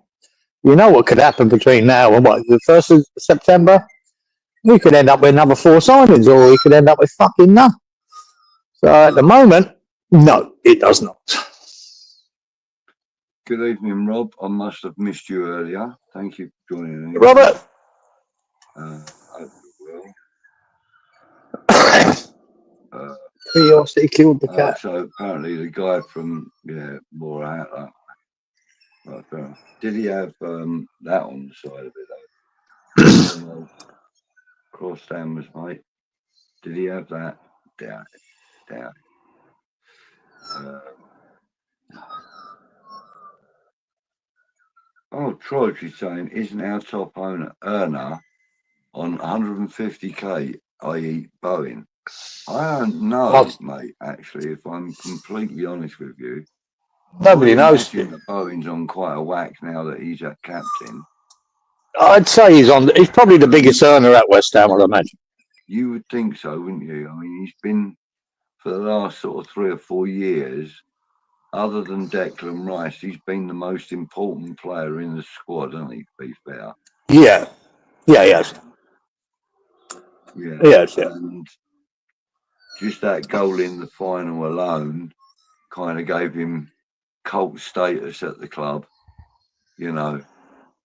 you know what could happen between now and the 1st of September. We could end up with another 4 signings, or we could end up with fucking none. So at the moment, no, it does not. Good evening, Rob. I must have missed you earlier. Thank you for joining me. Robert. Hope you will. Curiosity killed the cat. So apparently the guy from more out did he have that on the side of it though? Cross hammers, mate. Did he have that? Down. Trudge is saying, isn't our top earner on 150k, i.e. Bowen? I don't know, Well, mate, actually, if I'm completely honest with you. I would nobody knows. imagine that Bowen's on quite a whack now that he's a captain. I'd say he's probably the biggest earner at West Ham, I'd imagine. You would think so, wouldn't you? I mean, he's been, for the last sort of 3 or 4 years, other than Declan Rice, he's been the most important player in the squad, hasn't he, to be fair? Yeah. Yeah, yes. Yeah. Yes, yeah. And just that goal in the final alone kind of gave him cult status at the club, you know.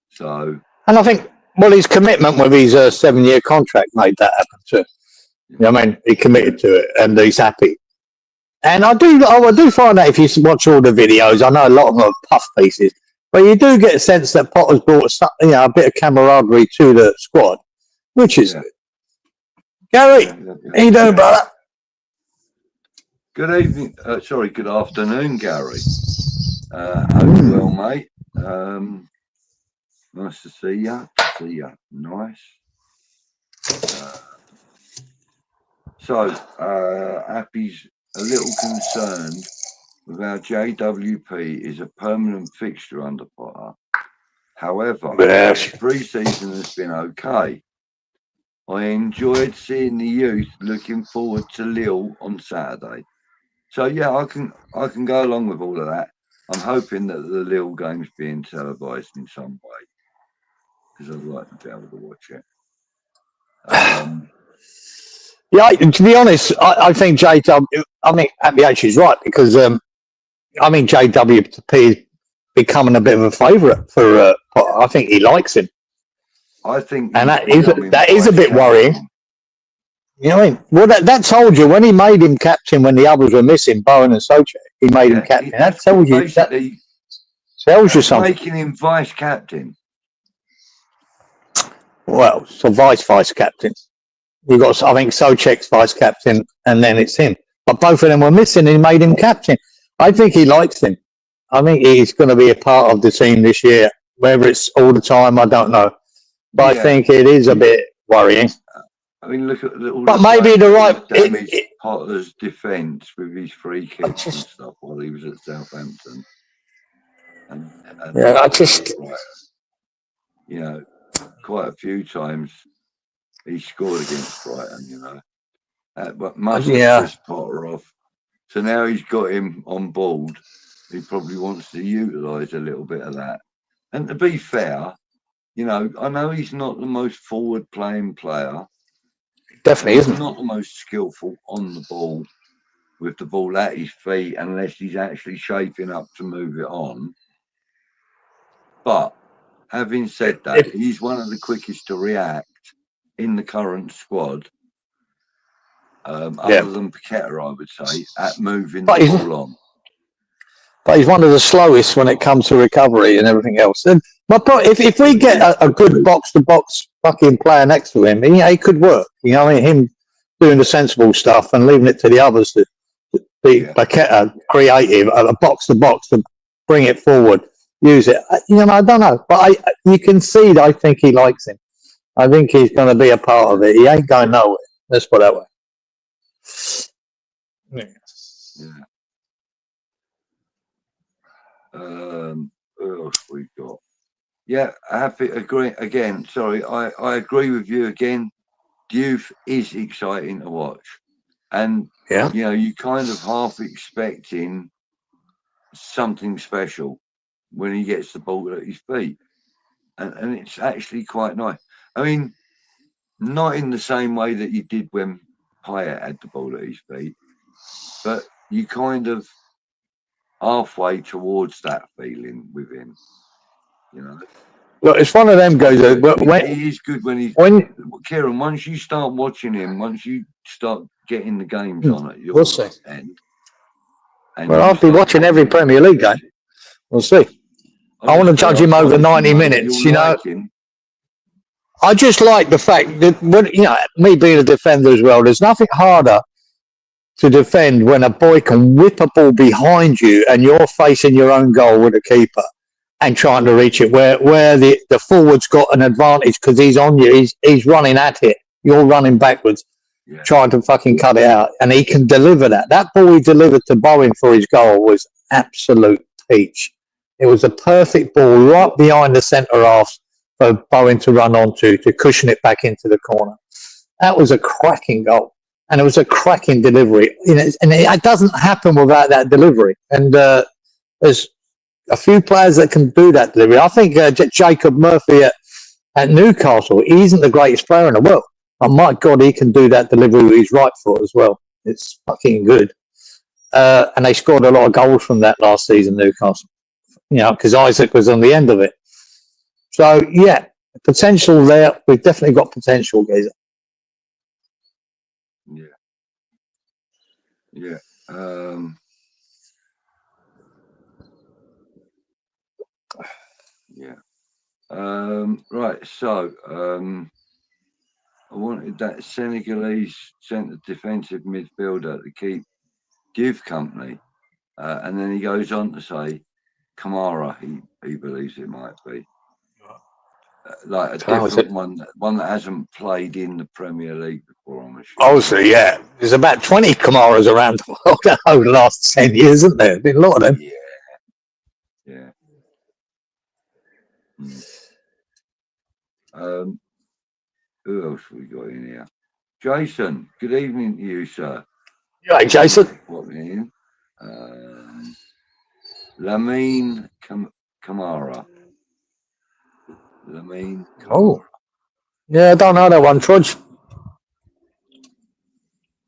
So, And I think, well, his commitment with his 7-year contract made that happen too. You know what I mean? He committed to it, and he's happy. And I do find that if you watch all the videos, I know a lot of them are puff pieces, but you do get a sense that Potter's brought a bit of camaraderie to the squad, which is good. Gary, how you doing, brother? Good evening. Good afternoon, Gary. Hope you're well, mate. Nice to see you. Nice. Appy's a little concerned with how JWP is a permanent fixture under Potter. However, pre-season has been okay. I enjoyed seeing the youth. Looking forward to Lille on Saturday. So yeah, I can go along with all of that. I'm hoping that the Lille game's being televised in some way because I'd like to be able to watch it. Yeah, to be honest, I think JWP is right because I mean JWP is becoming a bit of a favourite for Potter. I think he likes him. I think, and that is a bit worrying. You know what I mean? Well, that told you when he made him captain when the others were missing, Bowen and Souček, he made him captain. That tells you something. Making him vice captain. Well, so vice captain. You got, I think, Souček's vice captain, and then it's him. But both of them were missing, and he made him captain. I think he likes him. I think he's going to be a part of the team this year. Whether it's all the time, I don't know. But I think it is a bit worrying. I mean, look at all but maybe the right damage Potter's defence with his free kicks and stuff while he was at Southampton. You know, quite a few times he scored against Brighton. You know, but must have pissed Potter off. So now he's got him on board. He probably wants to utilise a little bit of that. And to be fair, you know, I know he's not the most forward-playing player. Definitely isn't. He's not the most skillful on the ball with the ball at his feet unless he's actually shaping up to move it on. But having said that, he's one of the quickest to react in the current squad, other than Paqueta, I would say, at moving the ball on. But he's one of the slowest when it comes to recovery and everything else. And if we get a good box-to-box fucking player next to him, he could work. You know, I mean, him doing the sensible stuff and leaving it to the others to be Paqueta, creative, a box-to-box to bring it forward, use it. You know, I don't know. But you can see that I think he likes him. I think he's going to be a part of it. He ain't going nowhere. Let's put it that way. Yeah. Who else we got? Yeah, happy agree again. Sorry, I agree with you again. Youth is exciting to watch, and you know, you kind of half expecting something special when he gets the ball at his feet, and it's actually quite nice. I mean, not in the same way that you did when Payet had the ball at his feet, but you kind of halfway towards that feeling with him, you know. Well, it's one of them goes. He is good Kieran. Once you start watching him, once you start getting the games on at your end, well, I'll be watching every Premier League game. We'll see. I want to judge him over 90 minutes. You know, I just like the fact that when me being a defender as well, there's nothing harder to defend when a boy can whip a ball behind you and you're facing your own goal with a keeper. and trying to reach it where the forward's got an advantage because he's on you, he's running at it, you're running backwards, trying to fucking cut it out, and he can deliver that. That ball he delivered to Bowen for his goal was absolute peach. It was a perfect ball right behind the centre half for Bowen to run onto to cushion it back into the corner. That was a cracking goal, and it was a cracking delivery. You know, and it doesn't happen without that delivery. And there's a few players that can do that delivery. I think Jacob Murphy at Newcastle, he isn't the greatest player in the world. Oh my God, he can do that delivery with his right foot as well. It's fucking good. And they scored a lot of goals from that last season, Newcastle. You know, because Isaac was on the end of it. So yeah, potential there. We've definitely got potential, Gazer. Yeah. Right. So I wanted that Senegalese centre defensive midfielder to give company, and then he goes on to say Kamara. He believes it might be. Like a different one that hasn't played in the Premier League before, I'm sure. Obviously, yeah. There's about 20 Kamaras around the world over the last 10 years, isn't there? There's been a lot of them. Yeah. Who else have we got in here? Jason, good evening to you, sir. Right, Jason. What in? Lamine Kamara. Lamine Kamara. Oh. Yeah, I don't know that one, Trudge.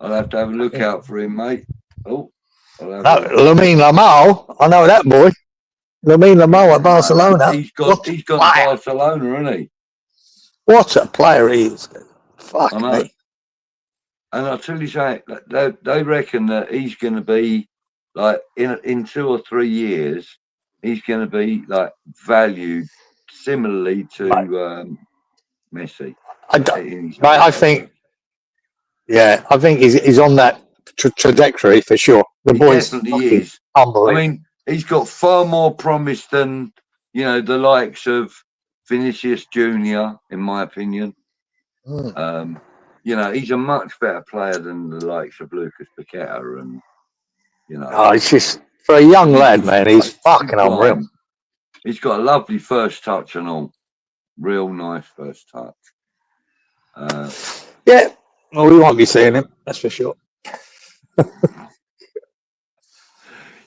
I'll have to have a look out for him, mate. Oh. Lamine Lamal. I know that boy. Lamine Lamal at Barcelona. He's gone to Barcelona, hasn't he? What a player he is. Fuck me. And I'll tell you something, they reckon that he's going to be, like, in 2 or 3 years, he's going to be, like, valued similarly to Messi. I think he's on that trajectory for sure. The boy's definitely is. Unbelievable. I mean, he's got far more promise than, you know, the likes of Vinicius Junior, in my opinion. You know, he's a much better player than the likes of Lucas Paqueta, and you know. Oh, it's just for a young lad, man. He's fucking unreal. He's got a lovely first touch and all, real nice first touch. Yeah, well, we won't be seeing him, that's for sure.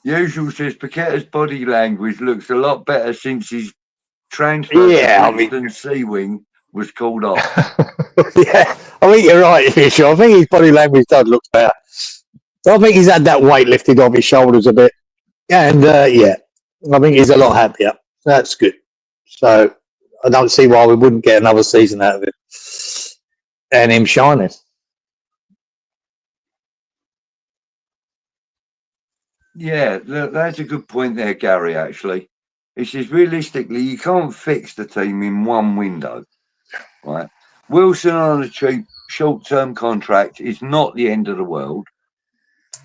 Usual says Paqueta's body language looks a lot better since his transfer to Brixton Sea Wing was called off. Yeah, I think you're right, Fisher. I think his body language does look better. I think he's had that weight lifted off his shoulders a bit. And I think he's a lot happier. That's good. So I don't see why we wouldn't get another season out of it. And him shining. Yeah, that's a good point there, Gary, actually. He says, realistically, you can't fix the team in one window, right? Wilson on a cheap, short-term contract is not the end of the world.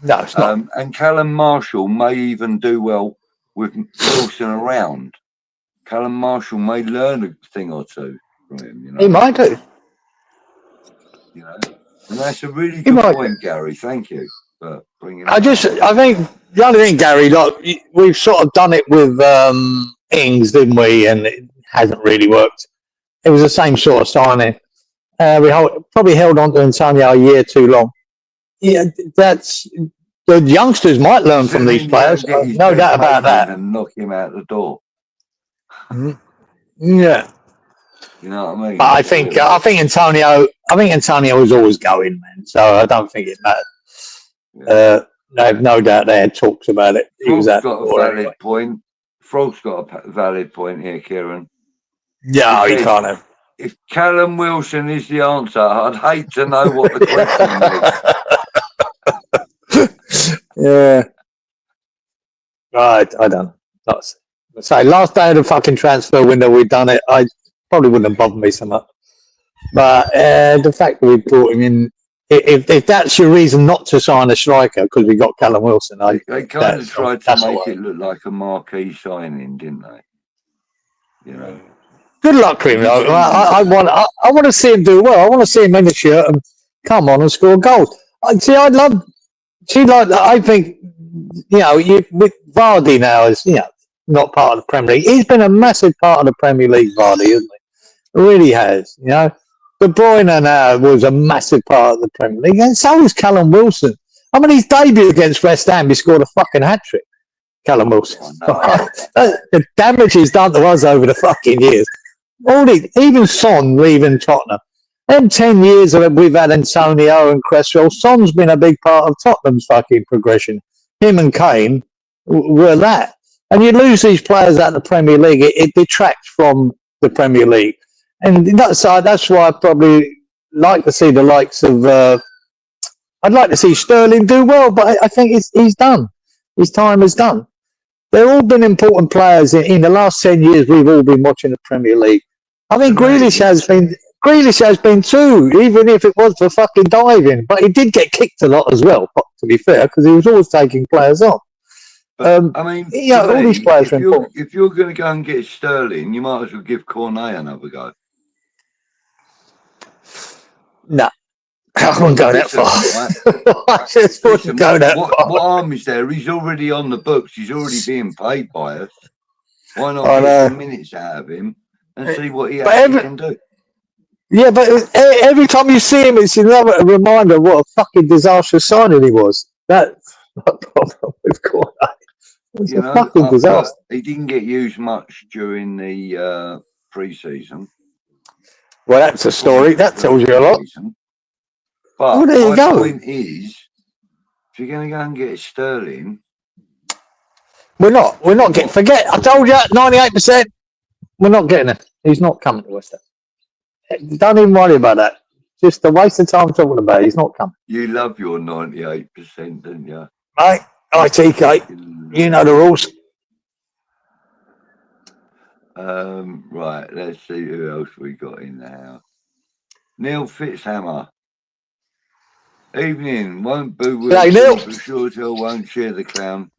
No, it's not. And Callum Marshall may even do well with Wilson around. Callum Marshall may learn a thing or two from him. You know? He might do. You know, and that's a really good point, Gary. Thank you for bringing. I think the only thing, Gary, like we've sort of done it with Ings, didn't we? And it hasn't really worked. It was the same sort of signing. We probably held on to Antonio a year too long. Yeah, that's the youngsters might learn from these players. No doubt about that. And knock him out the door. Yeah, you know what I mean. But I think Antonio was always going, man. So I don't think it mattered. I have no doubt they had talks about it. Frog's got a valid point. Frog's got a valid point here, Kieran. Yeah, he can't have. If Callum Wilson is the answer, I'd hate to know what the question is. Yeah. Right, I don't know. So last day of the fucking transfer window, we'd done it. I probably wouldn't have bothered me so much. But the fact that we brought him in, if that's your reason not to sign a striker because we got Callum Wilson, they kind of tried to make it look like a marquee signing, didn't they? You know. Good luck to him, though. I want to see him do well. I want to see him in the shirt and come on and score goals. I think, with Vardy now is, not part of the Premier League. He's been a massive part of the Premier League, Vardy, isn't he? Really has, De Bruyne now was a massive part of the Premier League, and so was Callum Wilson. I mean, his debut against West Ham, he scored a fucking hat-trick, Callum Wilson. The damage he's done to us over the fucking years. Even Son leaving Tottenham. Them 10 years that we've had Antonio and Cresswell, Son's been a big part of Tottenham's fucking progression. Him and Kane were that. And you lose these players out of the Premier League, it detracts from the Premier League. And that's why I'd probably like to see the likes of... I'd like to see Sterling do well, but I think he's done. His time is done. They've all been important players in the last 10 years. We've all been watching the Premier League. I mean, Grealish has been too, even if it was for fucking diving. But he did get kicked a lot as well, to be fair, because he was always taking players on. But, I mean, all these players are important. If you're going to go and get Sterling, you might as well give Cornet another go. No. I wouldn't go that far. I just wouldn't go that far. What harm is there? He's already on the books. He's already being paid by us. Why not get some minutes out of him and see what he actually can do? Yeah, but every time you see him, it's another reminder of what a fucking disastrous signing he was. That's the problem with Cornet. It's a fucking disaster. He didn't get used much during the pre-season. Well, that's a story. That tells you a lot. But there you go. My point is, if you're going to go and get Sterling, we're not getting. Forget. I told you, 98%. We're not getting it. He's not coming to us. Don't even worry about that. Just a waste of time talking about it. He's not coming. You love your 98%, don't you? Right, ITK. You know the rules. Right. Let's see who else we got in the house. Neil Fitzhammer. Evening, won't boo with Neil. For sure Till won't cheer the clown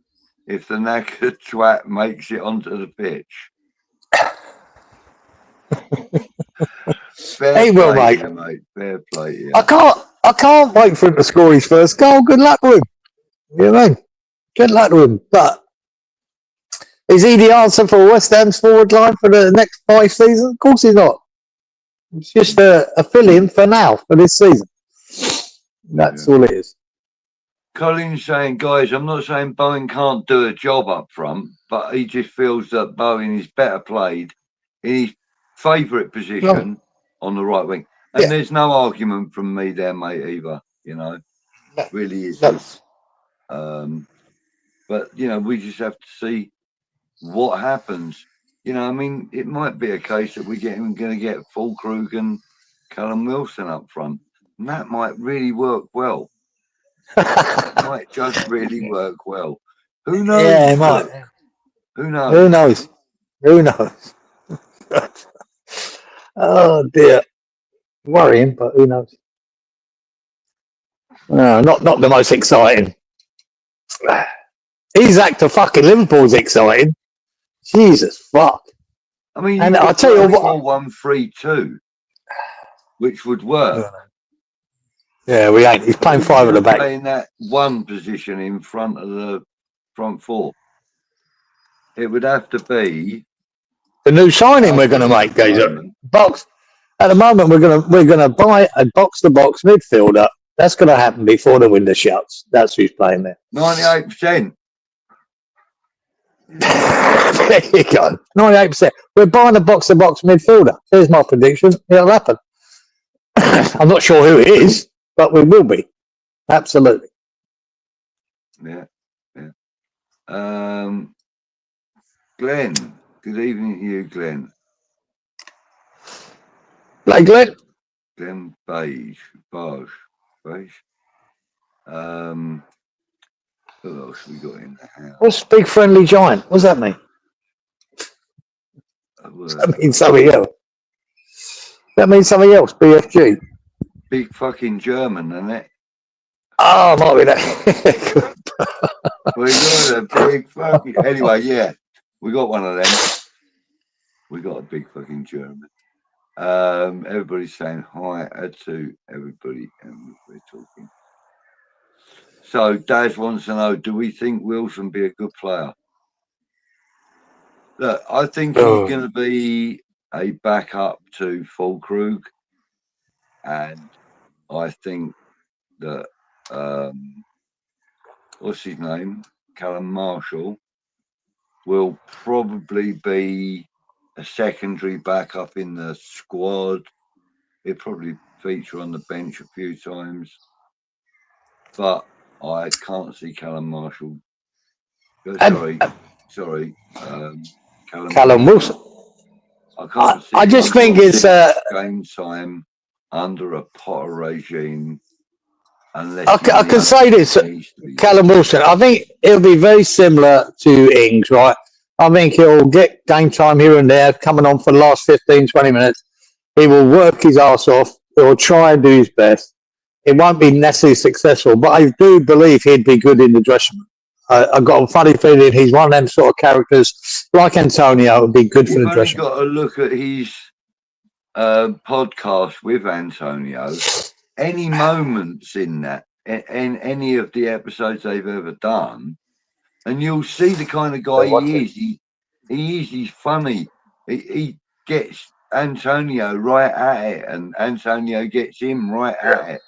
if the knackered twat makes it onto the pitch. Fair will, play, mate. Mate. Fair play. Yeah. I can't wait for him to score his first goal. Good luck to him. You know what I mean? Good luck to him. But is he the answer for West Ham's forward line for the next 5 seasons? Of course he's not. It's just a fill-in for now, for this season. That's all it is. Colin's saying, guys, I'm not saying Bowen can't do a job up front, but he just feels that Bowen is better played in his favourite position on the right wing. And there's no argument from me there, mate, either. It really is. But, we just have to see what happens. I mean, it might be a case that we're going to get Fulkrug and Callum Wilson up front. And that might really work well. It might just really work well. Who knows? Yeah, it might. Who knows? Who knows? Who knows? Oh dear. Worrying, but who knows? No, not the most exciting. Isaac to fucking Liverpool's exciting. Jesus fuck. I mean, and I'll tell you what, 4-1-3-2, which would work. Yeah, we ain't. He's playing 5 at the back. Playing that one position in front of the front 4. It would have to be the new signing we're going to make, Gazer. Box. At the moment, we're going to buy a box-to-box midfielder. That's going to happen before the window shuts. That's who's playing there. 98%. There you go. 98%. We're buying a box-to-box midfielder. There's my prediction. It'll happen. I'm not sure who it is, but we will be. Absolutely. Yeah. Glenn. Good evening to you, Glenn. Hey, Glenn. Glenn Beige. Who else we got in the house? What's big friendly giant? What's that mean? That means something else. That means something else. BFG. Big fucking German, isn't it? Oh, might be that. We got a big fucking. Anyway, yeah, we got one of them. We got a big fucking German. Everybody's saying hi to everybody, and we're talking. So Daz wants to know: do we think Wilson be a good player? Look, I think he's going to be a backup to Fulkrug, and I think that what's his name, Callum Marshall, will probably be a secondary backup in the squad. He'll probably feature on the bench a few times, but I can't see Callum Marshall. Sorry, Callum Wilson. I can't see. I just think it's game time under a Potter regime. Unless I can say this, Callum Wilson. I think it'll be very similar to Ings, right? I think he'll get game time here and there, coming on for the last 15, 20 minutes. He will work his ass off. He will try and do his best. It won't be necessarily successful, but I do believe he'd be good in the dressing room. I've got a funny feeling he's one of them sort of characters, like Antonio, would be good for the dressing room. You've only got to look at his podcast with Antonio. Any moments in that, in any of the episodes they've ever done, and you'll see the kind of guy he is. He's funny. He gets Antonio right at it, and Antonio gets him right at it.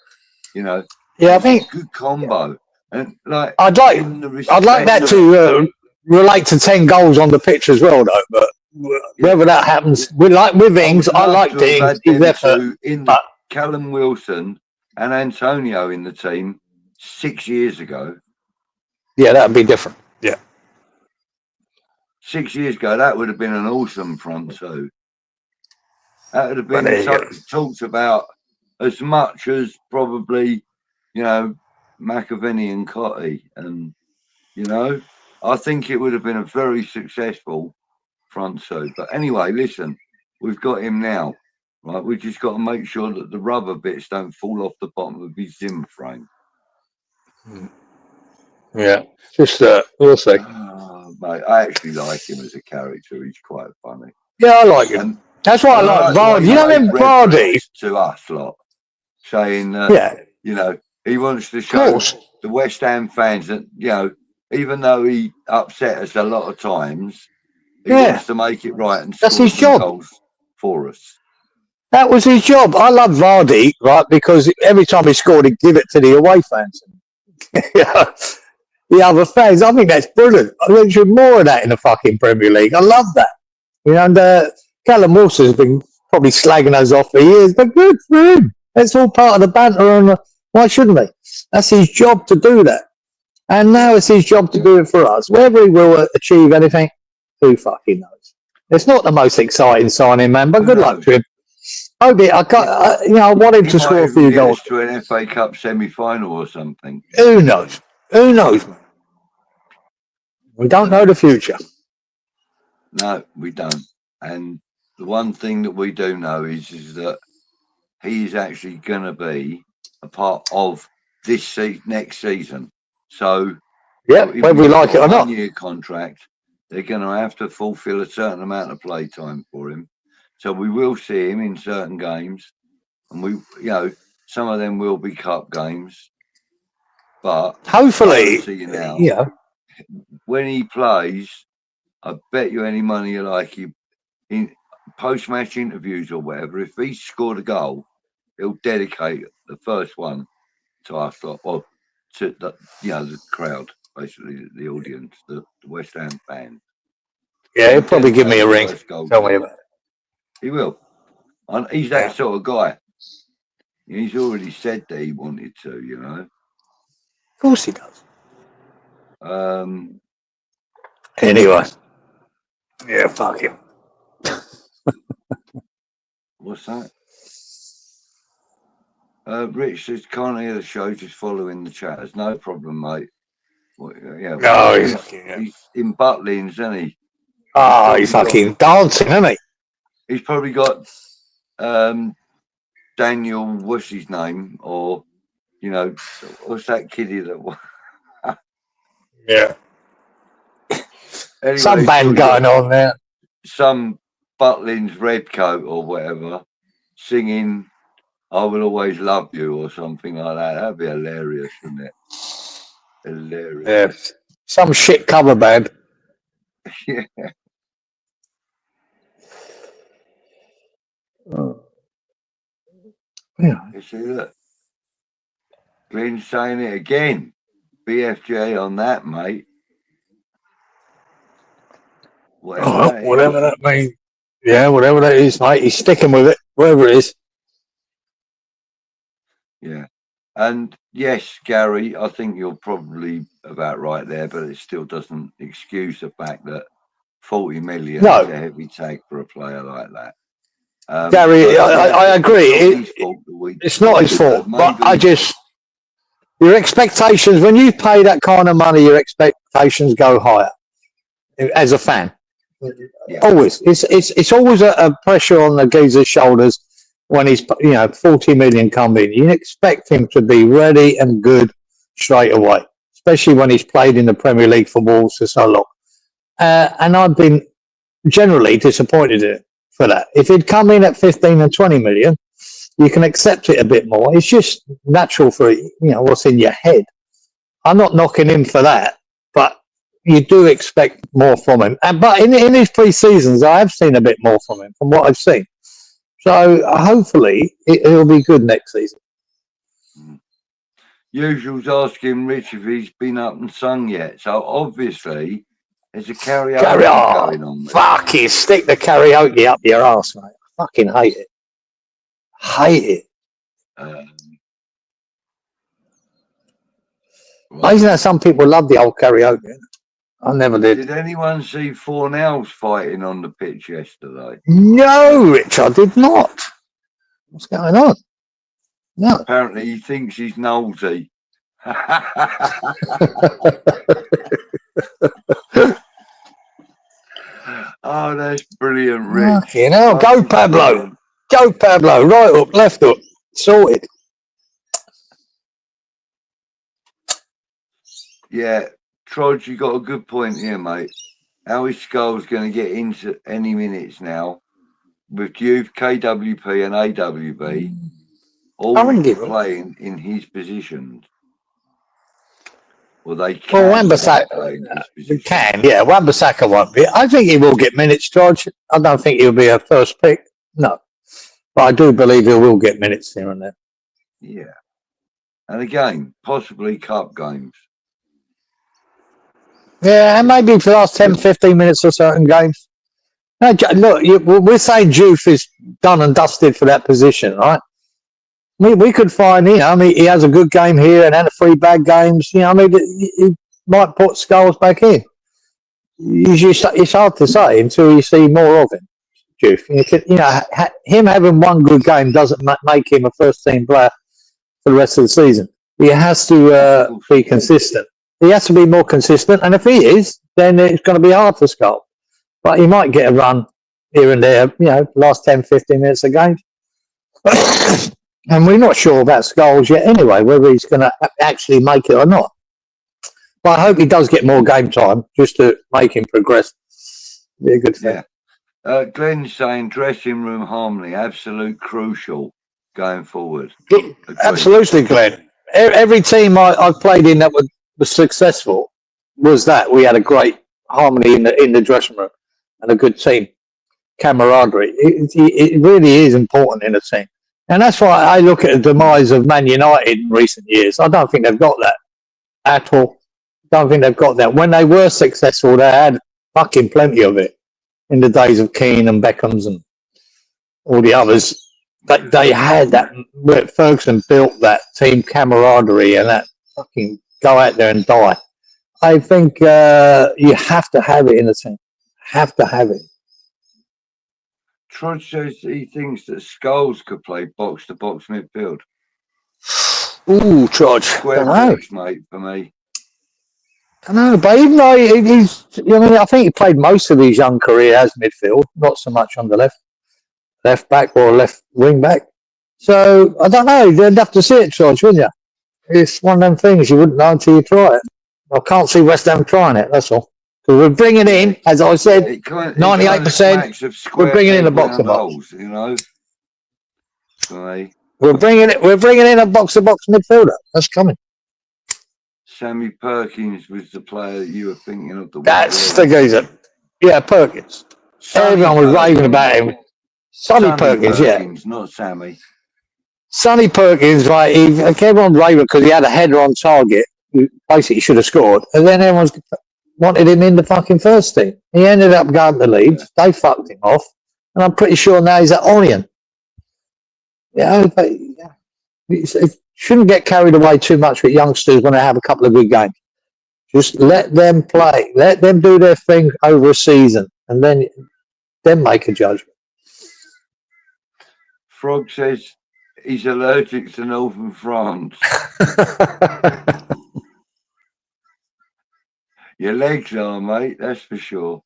You know. Yeah, I think it's a good combo. And like, I'd like that to relate to 10 goals on the pitch as well, though. But whether that happens, with Ings, I like Ings. He's effort. Callum Wilson and Antonio in the team 6 years ago. Yeah, that'd be different. Yeah. 6 years ago, that would have been an awesome front two. That would have been talked about as much as probably, McAvenny and Cotty. And, I think it would have been a very successful front two. But anyway, listen, we've got him now, right? We've just got to make sure that the rubber bits don't fall off the bottom of his Zim frame. Yeah, just we'll see. Mate, I actually like him as a character. He's quite funny. Yeah, I like him. And that's why I like Vardy. You know him, Vardy? To us lot, saying, he wants to show the West Ham fans that, even though he upset us a lot of times, he wants to make it right and that's his job goals for us. That was his job. I love Vardy, right? Because every time he scored, he'd give it to the away fans. The other fans. I think that's brilliant. I think there's more of that in the fucking Premier League. I love that. And Callum Wilson's been probably slagging us off for years, but good for him. That's all part of the banter, and why shouldn't he? That's his job to do that. And now it's his job to do it for us. Whether he will achieve anything, who fucking knows? It's not the most exciting signing, man, but good luck to him. I want him to score a few goals. To an FA Cup semi-final or something. Who knows? Who knows? We don't know the future. No, we don't. And the one thing that we do know is that he's actually going to be a part of this next season. So, whether we like it or not. 1 year contract, they're going to have to fulfill a certain amount of play time for him. So we will see him in certain games, and some of them will be cup games. But hopefully, when he plays, I bet you any money you like, in post-match interviews or whatever, if he scored a goal, he'll dedicate the first one to us, or to the crowd, basically the audience, the West Ham fans. Yeah, he'll probably give me a ring. Tell me about it. He will. He's that sort of guy. He's already said that he wanted to, Of course he does. Anyway. Yeah, fuck him. What's that? Rich says, can't hear the show, just following the chat. There's no problem, mate. He's in Butlins, isn't he? He's fucking dancing, isn't he? He's probably got Daniel, what's his name? Or, what's that kiddie that... Yeah. Anyway, some band going on there. Some Butlins Redcoat or whatever singing "I Will Always Love You" or something like that. That'd be hilarious, wouldn't it? Hilarious. Yeah. Some shit cover band. Yeah. Oh. Yeah. You see that? Glenn's saying it again. BFJ on that, mate. Whatever that means. Yeah, whatever that is, mate. He's sticking with it, whatever it is. Yeah. And yes, Gary, I think you're probably about right there, but it still doesn't excuse the fact that 40 million is a heavy take for a player like that. Gary, I agree. It's not his fault, but your expectations, when you pay that kind of money, your expectations go higher as a fan. Yeah. Always. It's always a pressure on the geezer's shoulders when he's 40 million come in. You expect him to be ready and good straight away, especially when he's played in the Premier League for Wolves for so long. And I've been generally disappointed in it for that. If he'd come in at 15 and 20 million, you can accept it a bit more. It's just natural for what's in your head. I'm not knocking him for that, but you do expect more from him. But in his pre-seasons, I have seen a bit more from him, from what I've seen. So hopefully it'll be good next season. Usual's asking Rich if he's been up and sung yet. So obviously there's a karaoke going on. Fucking stick the karaoke up your arse, mate. I fucking hate it. Hate it. Amazing how some people love the old karaoke. I never did. Did anyone see Fornells fighting on the pitch yesterday? No, Rich, I did not. What's going on? No. Apparently he thinks he's nosy. Oh, that's brilliant, Rich. Go Pablo. Go Pablo. Right hook, left hook. Sorted. Yeah. Trod, you got a good point here, mate. How is Skulls going to get into any minutes now with youth, KWP and AWB all playing in his positions? Well, they can. Well, Wan-Bissaka can, yeah. Wan-Bissaka won't be. I think he will get minutes, George. I don't think he'll be a first pick. No. But I do believe he will get minutes here and there. Yeah. And again, possibly cup games. Yeah, and maybe for the last 10, 15 minutes or certain games. No, look, we're saying Juve is done and dusted for that position, right? We could find, he has a good game here and then 3 bad games. He might put Skulls back in. It's hard to say until you see more of him, Juve. Him having one good game doesn't make him a first-team player for the rest of the season. He has to be consistent. He has to be more consistent, and if he is, then it's going to be hard for Skull. But he might get a run here and there, last 10, 15 minutes a game. And we're not sure about Skulls yet anyway, whether he's going to actually make it or not. But I hope he does get more game time just to make him progress. Be a good thing. Yeah. Glenn's saying dressing room harmony, absolute crucial going forward. Absolutely, Glenn. Every team I've played in that was successful was that we had a great harmony in the dressing room and a good team camaraderie. It really is important in a team, and that's why I look at the demise of Man United in recent years. I don't think they've got that at all. Don't think they've got that. When they were successful, they had fucking plenty of it in the days of Keane and Beckhams and all the others. But they had that. Ferguson built that team camaraderie and that fucking go out there and die. I think you have to have it in the team. Have to have it. Trod says he thinks that Skulls could play box-to-box midfield. Ooh, Trod. Square box, mate, for me. I know, but even though he's, I think he played most of his young career as midfield, not so much on the left back or left wing back. So I don't know. You'd have to see it, Trod, wouldn't you? It's one of them things you wouldn't know until you try it. I can't see West Ham trying it, that's all. So we're bringing in, as I said, It kind of 98%. smacks of We're bringing in a square box of round box. holes, you know. Right. We're bringing in a box midfielder. That's coming. Sammy Perkins was the player you were thinking of. That's the geezer. Yeah, Perkins. Sonny Everyone was raving Perkins. about him. Sonny Perkins, not Sammy. Sonny Perkins, right? He came on raving because he had a header on target. Basically, should have scored, and then everyone's wanted him in the fucking first team. He ended up going to Leeds. Yeah. They fucked him off, and I'm pretty sure now he's at Orient. Yeah, but it shouldn't get carried away too much with youngsters when they have a couple of good games. Just let them play, let them do their thing over a season, and then make a judgment. Frog says he's allergic to Northern France. Your legs are, mate, that's for sure.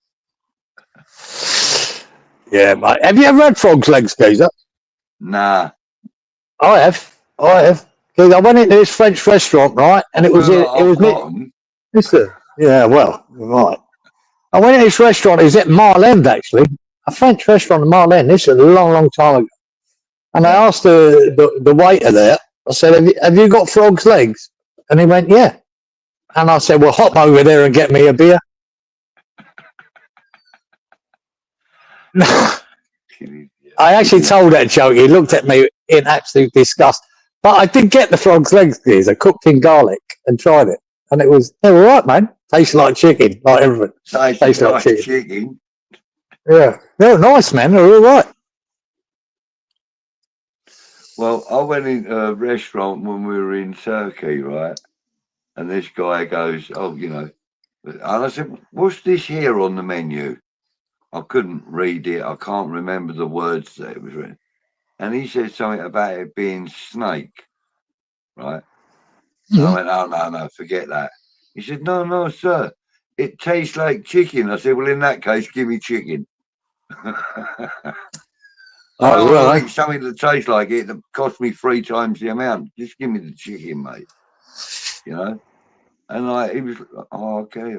Yeah, mate. Have you ever had Frog's legs, geezer? Nah. I have. Because I went into this French restaurant, right? And it was yeah, well, right. I went into this restaurant, it was at Mile End, actually. A French restaurant at Mile End. This was a long, long time ago. And I asked the waiter there, I said, have you got Frog's legs? And he went, yeah. And I said, well, hop over there and get me a beer. I actually told that joke. He looked at me in absolute disgust. But I did get the Frog's legs. I cooked in garlic and tried it. And they were all right, man. Tastes like chicken, like everything. Tastes like chicken. Yeah. They were nice, man. They were all right. Well, I went into a restaurant when we were in Turkey, right? And this guy goes, oh, you know. And I said, what's this here on the menu? I couldn't read it. I can't remember the words that it was written. And he said something about it being snake, right? Mm-hmm. I went, oh, no, forget that. He said, no, sir. It tastes like chicken. I said, well, in that case, give me chicken. I don't want to eat something that tastes like it that cost me 3 times the amount. Just give me the chicken, mate. You know? And he was like, oh, okay.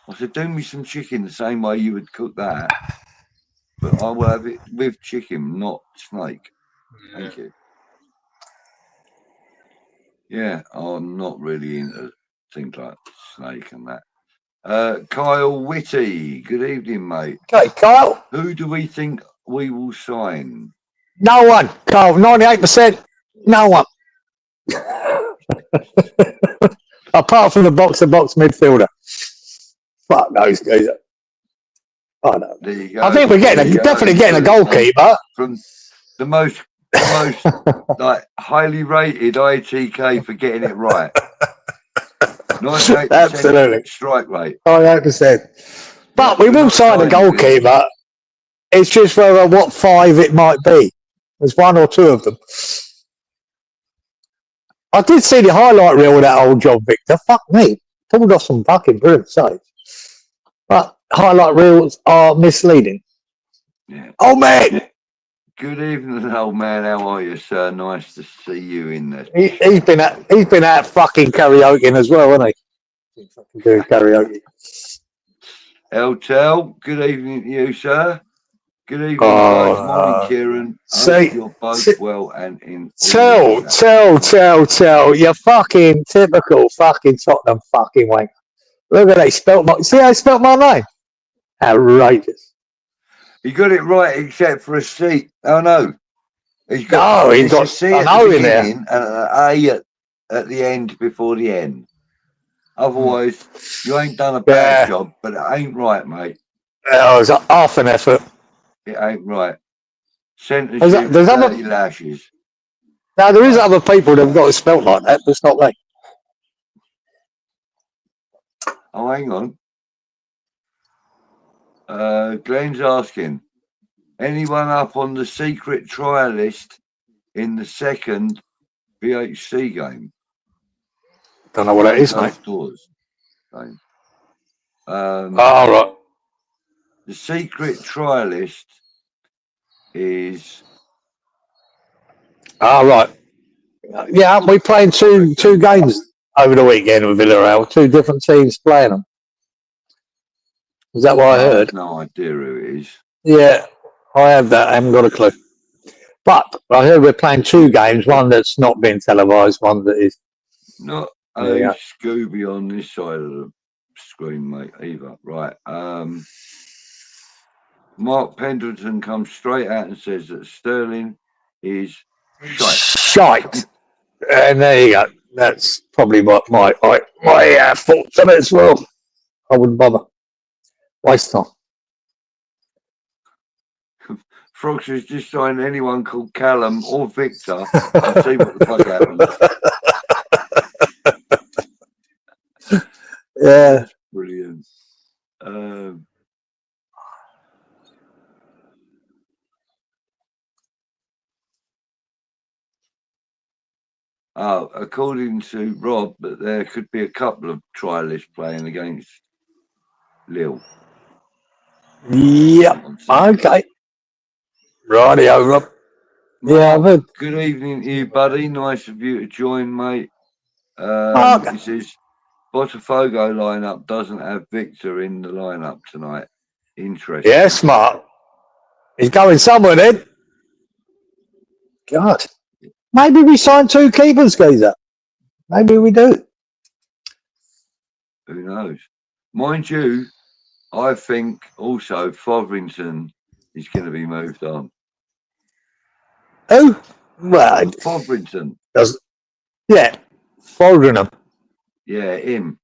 I said, do me some chicken the same way you would cook that. But I will have it with chicken, not snake. Thank you. Yeah, I'm not really into things like snake and that. Kyle Whitty, good evening, mate. Okay, Kyle. Who do we think we will sign? No one, Kyle. 98%. No one. Apart from the box midfielder. Fuck those guys. I don't know. There you go. I think we're definitely getting a goalkeeper. From the most like highly rated ITK for getting it right. 98% absolutely strike rate. 98%. But we will sign a goalkeeper. It's just whether what 5 it might be. There's 1 or 2 of them. I did see the highlight reel of that old job, Victor. Fuck me. Pulled off some fucking brilliant saves. But highlight reels are misleading. Yeah. Oh, man. Good evening, old man. How are you, sir? Nice to see you in there. He's been out fucking karaoke as well, hasn't he? Fucking doing karaoke. Eltel, good evening to you, sir. Good evening, guys. Morning, Kieran. Hope you're both well and in. Tell. You're fucking typical fucking Tottenham fucking wanker. Look at that. See how I spelt my name? Outrageous. He got it right except for a C. Oh, no. He's got a C at the beginning and an A at the end before the end. Otherwise, you ain't done a bad job, but it ain't right, mate. Oh, it's half an effort. It ain't right. Censorship, 30 lashes. Now, there is other people that have got it spelt like that, but it's not me. Oh, hang on. Glenn's asking, anyone up on the secret trial list in the second VHC game? Don't know what that is, mate. Doors game. Right. The secret trial list is. Right. Yeah, we playing two games over the weekend with Villarreal. 2 different teams playing them. Is that what I heard? have no idea who it is. Yeah, I have that. I haven't got a clue. But I heard we're playing 2 games. One that's not being televised. One that is. Not a Yeah. Scooby on this side of the screen, mate, either. Right. Mark Pendleton comes straight out and says that Sterling is Shite. And there you go. That's probably what my thoughts on it as well. I wouldn't bother. Waste time. Frogs has just signed anyone called Callum or Victor and see what the fuck happens. Yeah. That's brilliant. According to Rob, that there could be a couple of trialists playing against Lille. Yep. Okay. Rightio, Rob. Yeah, I've heard. Good evening to you, buddy. Nice of you to join, mate. He says Botafogo lineup doesn't have Victor in the lineup tonight. Interesting. Yeah, smart. He's going somewhere then. God. Maybe we sign 2 keepers, Geezer. Maybe we do. Who knows? Mind you, I think also Fotherington is going to be moved on. Who? Well, Fotherington. Yeah. Fotheringham. Yeah, him.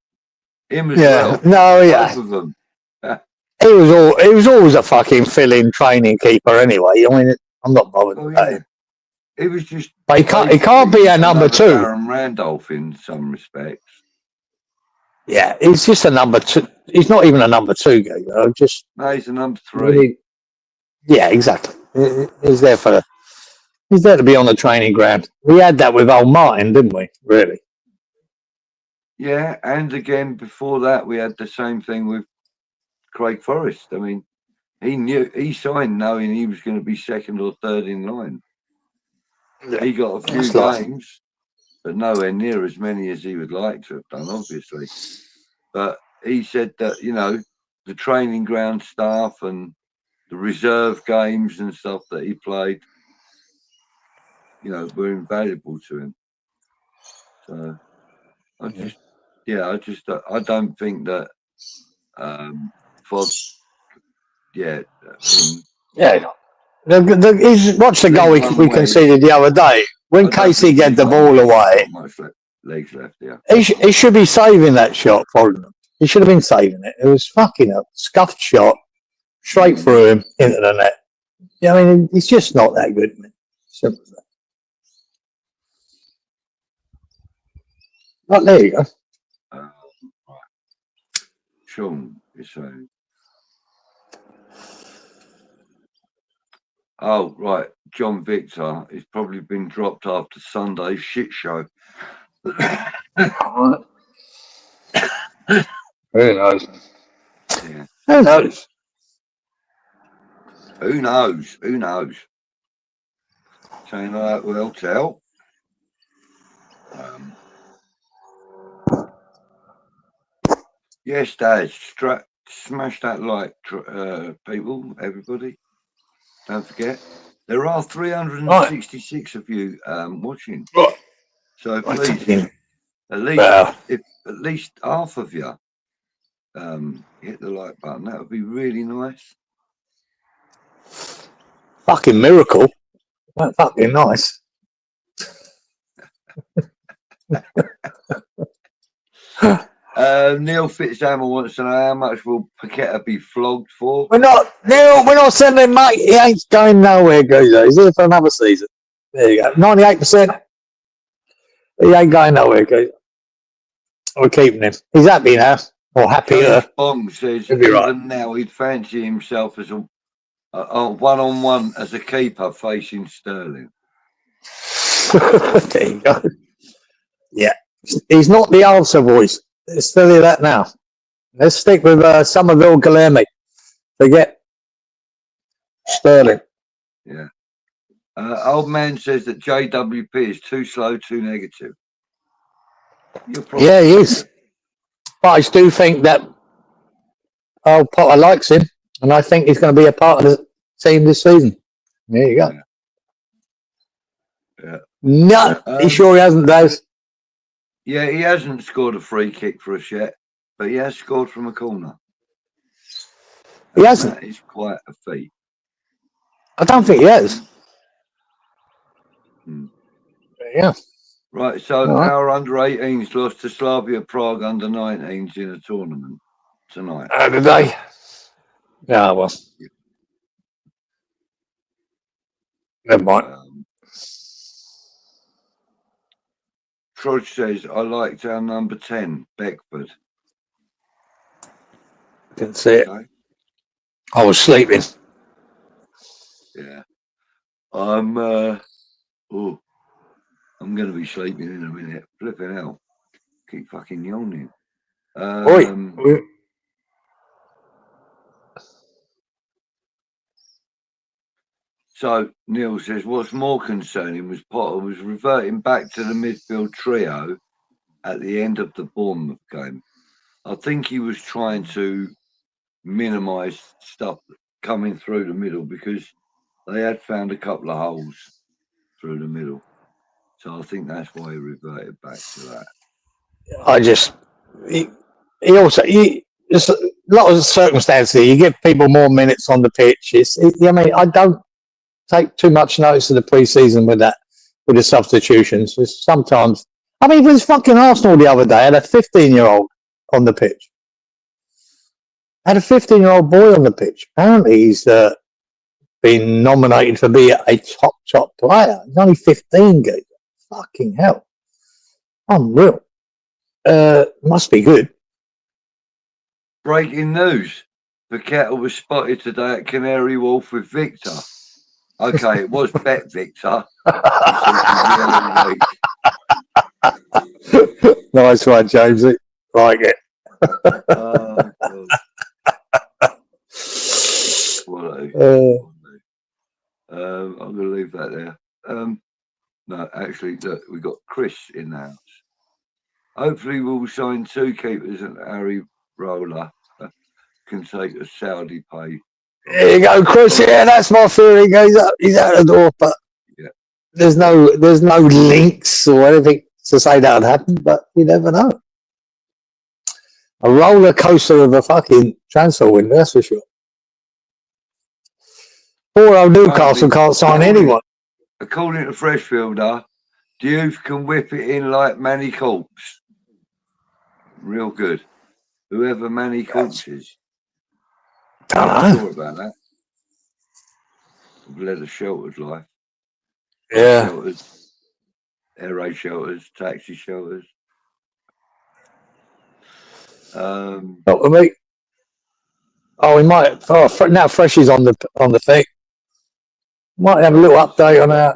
Him as well. No, yeah. Both of them. He was always a fucking fill-in training keeper anyway. I mean, I'm not bothered about him. It was just. But he can't be a number 2. Aaron Randolph in some respects. Yeah, he's just a number 2. He's not even a number 2 guy. No, he's a number 3. Really, yeah, exactly. He's there to be on the training ground. We had that with old Martin, didn't we? Really? Yeah, and again before that we had the same thing with Craig Forrest. I mean, he signed knowing he was going to be 2nd or 3rd in line. Yeah, he got a few games, but nowhere near as many as he would like to have done, obviously. But he said that, the training ground staff and the reserve games and stuff that he played, were invaluable to him. So I don't think that watch the goal we conceded the other day. When Casey get the ball away, much legs left. Yeah, he should be saving that shot for him. He should have been saving it. It was fucking a scuffed shot straight through him into the net. Yeah, I mean, he's just not that good, man. Simple as that. Right, there you go. Right. Sean is saying. Oh, right. John Victor has probably been dropped after Sunday's shit show. Who knows? Yeah. Who knows? Who knows? Who knows? Saying that will tell. Yes, Dad. Smash that like, people, everybody. Don't forget. There are 366 of you watching. Right. So please, at least half of you hit the like button. That would be really nice. Fucking miracle. That's fucking nice. Neil Fitzhammer wants to know how much will Paqueta be flogged for? We're not sending mate. He ain't going nowhere, Gozo. He's here for another season. There you go. 98%. He ain't going nowhere, Gozo. We're keeping him. He's happy now. Or happier. Bong says even now he'd fancy himself as a one-on-one as a keeper facing Sterling. There you go. Yeah. He's not the answer, boys. Let's tell you that now. Let's stick with Somerville Guilherme. Forget Sterling. Yeah. Old man says that JWP is too slow, too negative. Yeah, he is. But I do think that Potter likes him, and I think he's going to be a part of the team this season. There you go. Yeah. No, he sure he hasn't, Dave. Yeah, he hasn't scored a free kick for us yet, but he has scored from a corner. He hasn't. That is quite a feat. I don't think he has. Yeah. Right, so our under-18s lost to Slavia Prague under-19s in a tournament tonight. Did they? Yeah, well. Never mind. Trudge says, I liked our number 10, Beckford. Didn't see it. I was sleeping. Yeah. I'm going to be sleeping in a minute. Flipping hell. Keep fucking yawning. So Neil says, what's more concerning was Potter was reverting back to the midfield trio at the end of the Bournemouth game. I think he was trying to minimise stuff coming through the middle because they had found a couple of holes through the middle. So I think that's why he reverted back to that. There's a lot of circumstances here. You give people more minutes on the pitch. I don't take too much notice of the pre-season with the substitutions. Sometimes, it was fucking Arsenal the other day. Had a 15-year-old on the pitch. Had a 15-year-old boy on the pitch. Apparently, he's been nominated for being a top player. He's only 15, guys. Fucking hell. Unreal. Must be good. Breaking news. The kettle was spotted today at Canary Wharf with Victor. Okay, it was Bet Victor. Nice one, Jamesy. Like it. I'm going to leave that there. No, actually, look, we got Chris in the house. Hopefully, we'll sign 2 keepers and Harry Roller can take a Saudi pay. There you go, Chris. Yeah, that's my theory. He's out the door, but there's no links or anything to say that would happen, but you never know. A roller coaster of a fucking transfer window, that's for sure. Poor old Newcastle can't sign anyone. According to Freshfielder, Diouf can whip it in like Manny Corpse. Real good. Whoever Manny Corpse is. I'm not sure about that. I've led a sheltered life. Yeah. Shelters, air raid shelters, taxi shelters. Not with me. We might. Now Fresh is on the thing. Might have a little update on our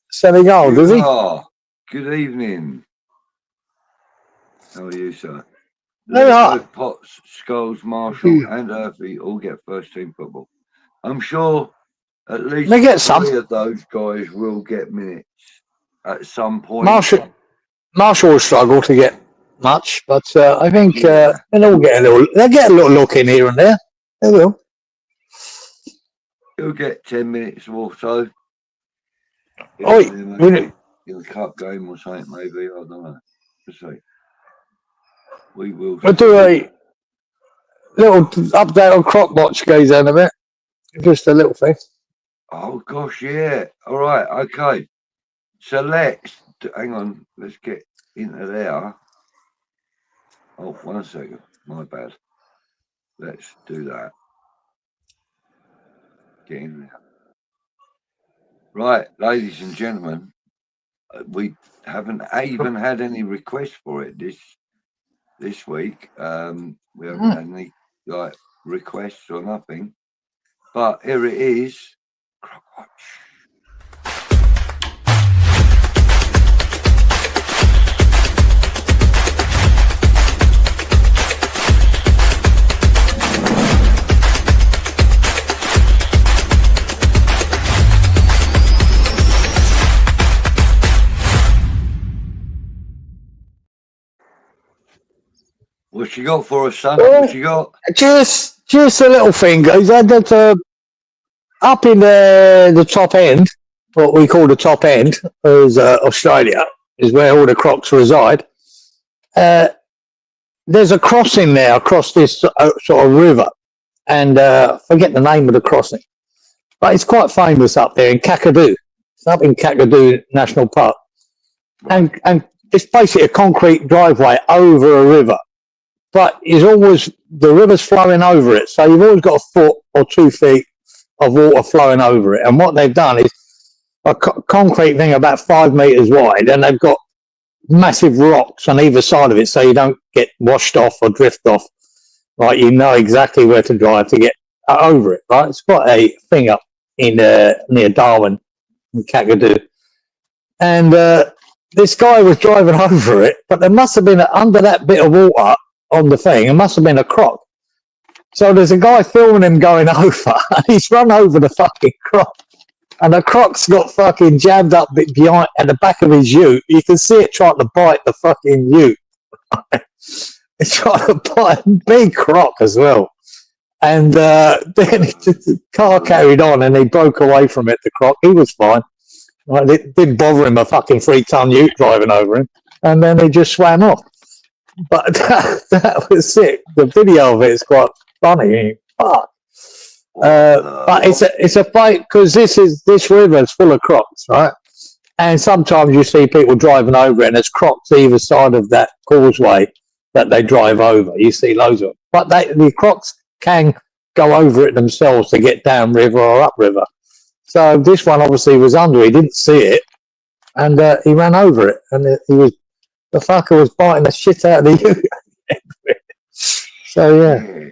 Senegal, does he? Good evening. How are you, sir? Both Potts, Scholes, Marshall, and Earthy all get first team football. I'm sure at least they get 3 of those guys will get minutes at some point. Marshall will struggle to get much, but I think they'll get a little look in here and there. They will. He'll get 10 minutes or so. In the cup game or something, maybe. I don't know. Let's see. We'll do a little update on Crockbotch goes in a bit. Just a little thing. Oh, gosh, yeah. All right, okay. So hang on, let's get into there. Oh, 1 second. My bad. Let's do that. Get in there. Right, ladies and gentlemen, we haven't even had any requests for it this week. We haven't had any requests or nothing. But here it is. Crockwatch. What you got for us, son? Well, What you got? just a little thing, guys. Up in the top end, what we call the top end, is Australia, is where all the crocs reside. There's a crossing there across this sort of river, and forget the name of the crossing, but it's quite famous up there in Kakadu. It's up in Kakadu National Park, and it's basically a concrete driveway over a river, but it's always the river's flowing over it, so you've always got a foot or 2 feet of water flowing over it. And what they've done is a concrete thing about 5 meters wide, and they've got massive rocks on either side of it, so you don't get washed off or drift off. Right, you know exactly where to drive to get over it. Right, it's quite a thing up in near Darwin, in Kakadu, and this guy was driving over it, but there must have been under that bit of water on the thing. It must have been a croc. So there's a guy filming him going over, and he's run over the fucking croc. And the croc's got fucking jammed up behind at the back of his ute. You can see it trying to bite the fucking ute. It's trying to bite a big croc as well. And then the car carried on, and he broke away from it, the croc. He was fine. Right, it didn't bother him, a fucking 3-ton ute driving over him. And then he just swam off. But that was it. The video of it is quite funny. Fuck. But it's a fight because this river is full of crocs, right? And sometimes you see people driving over it, and there's crocs either side of that causeway that they drive over. You see loads of them, but the crocs can go over it themselves to get down river or up river. So this one obviously was under. He didn't see it, and he ran over it, and the fucker was biting the shit out of the ute. So yeah.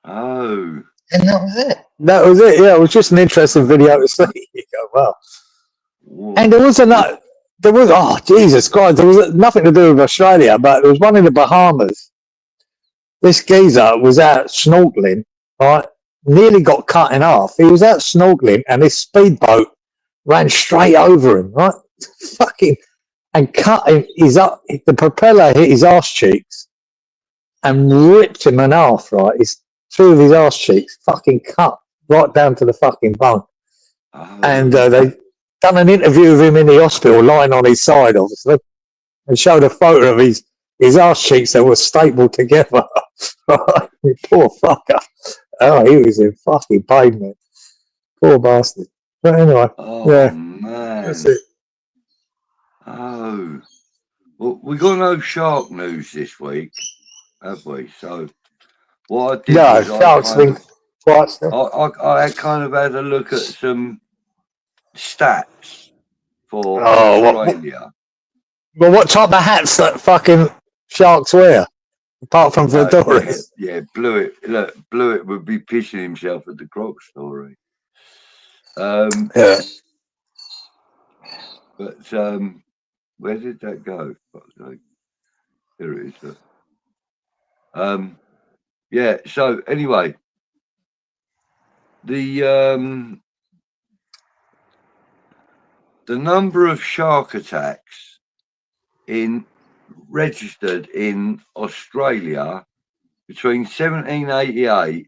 Oh. And that was it. That was it. Yeah, it was just an interesting video to see. You go, wow. Whoa. And there was oh Jesus Christ, there was nothing to do with Australia, but there was one in the Bahamas. This geezer was out snorkeling, right? Nearly got cut in half. He was out snorkeling, and this speedboat ran straight over him, right? Fucking, and cut him. The propeller hit his arse cheeks and ripped him in half, right? Two of his arse cheeks fucking cut right down to the fucking bone. Oh. And they done an interview of him in the hospital, lying on his side, obviously, and showed a photo of his arse cheeks that were stapled together. Poor fucker. Oh, he was in fucking pain, man. Poor bastard. But anyway, yeah. Man. That's it. Oh. Well, we got no shark news this week, have we? So what I did was I kind of had a look at some stats for Australia. What type of hats that fucking sharks wear, apart from fedoras? Yeah, Blewett would be pissing himself at the croc story. Yeah. But where did that go? There it is. Yeah, so anyway, the number of shark attacks registered in Australia between 1788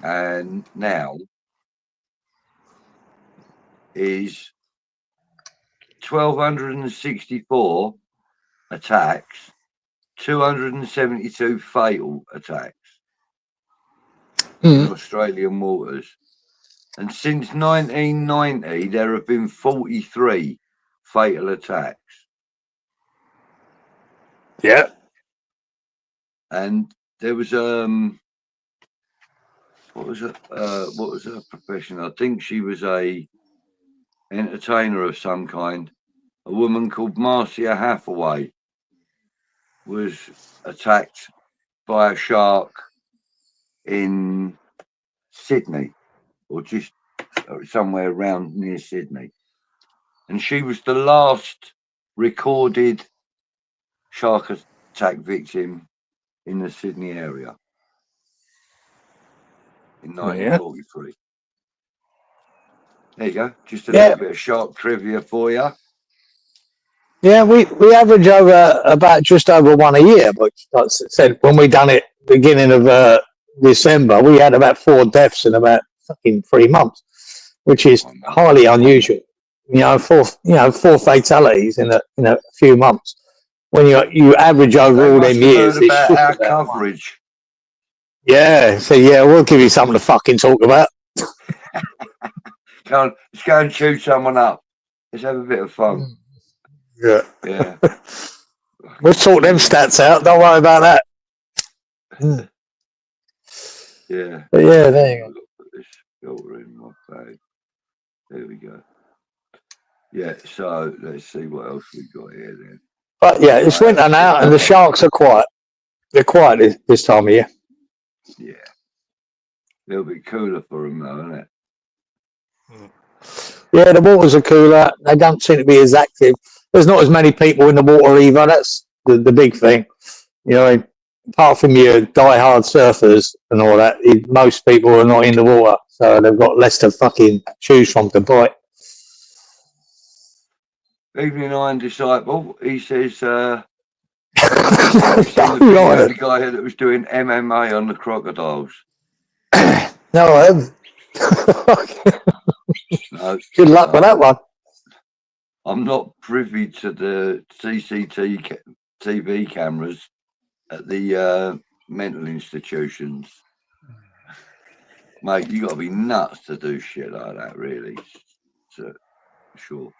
and now is 1,264 attacks, 272 fatal attacks in Australian waters. And since 1990, there have been 43 fatal attacks. Yeah. And there was what was her profession? I think she was a entertainer of some kind. A woman called Marcia Hathaway was attacked by a shark in Sydney, or just somewhere around near Sydney, and she was the last recorded shark attack victim in the Sydney area in 1943. There you go, just a little bit of shark trivia for you. Yeah, we average over about just over one a year. But like I said, when we done it beginning of December, we had about 4 deaths in about fucking 3 months, which is highly unusual. Four fatalities in a few months. When you average over all them years, heard it's about just our about one. coverage. Yeah, so we'll give you something to fucking talk about. Let's go and chew someone up. Let's have a bit of fun. Yeah. Yeah. We'll sort them stats out. Don't worry about that. Yeah. But yeah, there you go. Put this filter in my bag. There we go. Yeah, so let's see what else we got here then. But yeah, it's winter now and the sharks are quiet. They're quiet this time of year. Yeah. A little bit cooler for them though, isn't it? Yeah, the waters are cooler. They don't seem to be as active. There's not as many people in the water either. That's the big thing. You know, apart from your die-hard surfers and all that, most people are not in the water. So they've got less to fucking choose from to bite. Evening Iron Disciple, he says, the guy here that was doing MMA on the crocodiles. No, I haven't. No, good luck with that one. I'm not privy to the CCTV cameras at the mental institutions. Mate, you got to be nuts to do shit like that, really. So, sure.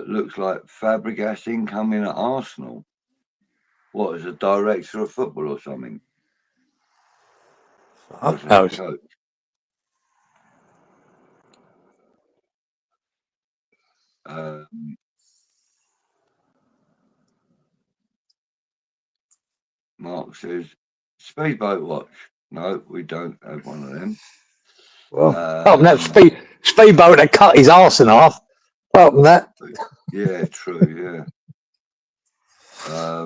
Looks like Fabregas incoming at Arsenal. What, as a director of football or something? Coach. Mark says, speedboat watch. No, we don't have one of them. Well, that speedboat that cut his arse in half. Apart from that. Yeah, true, yeah.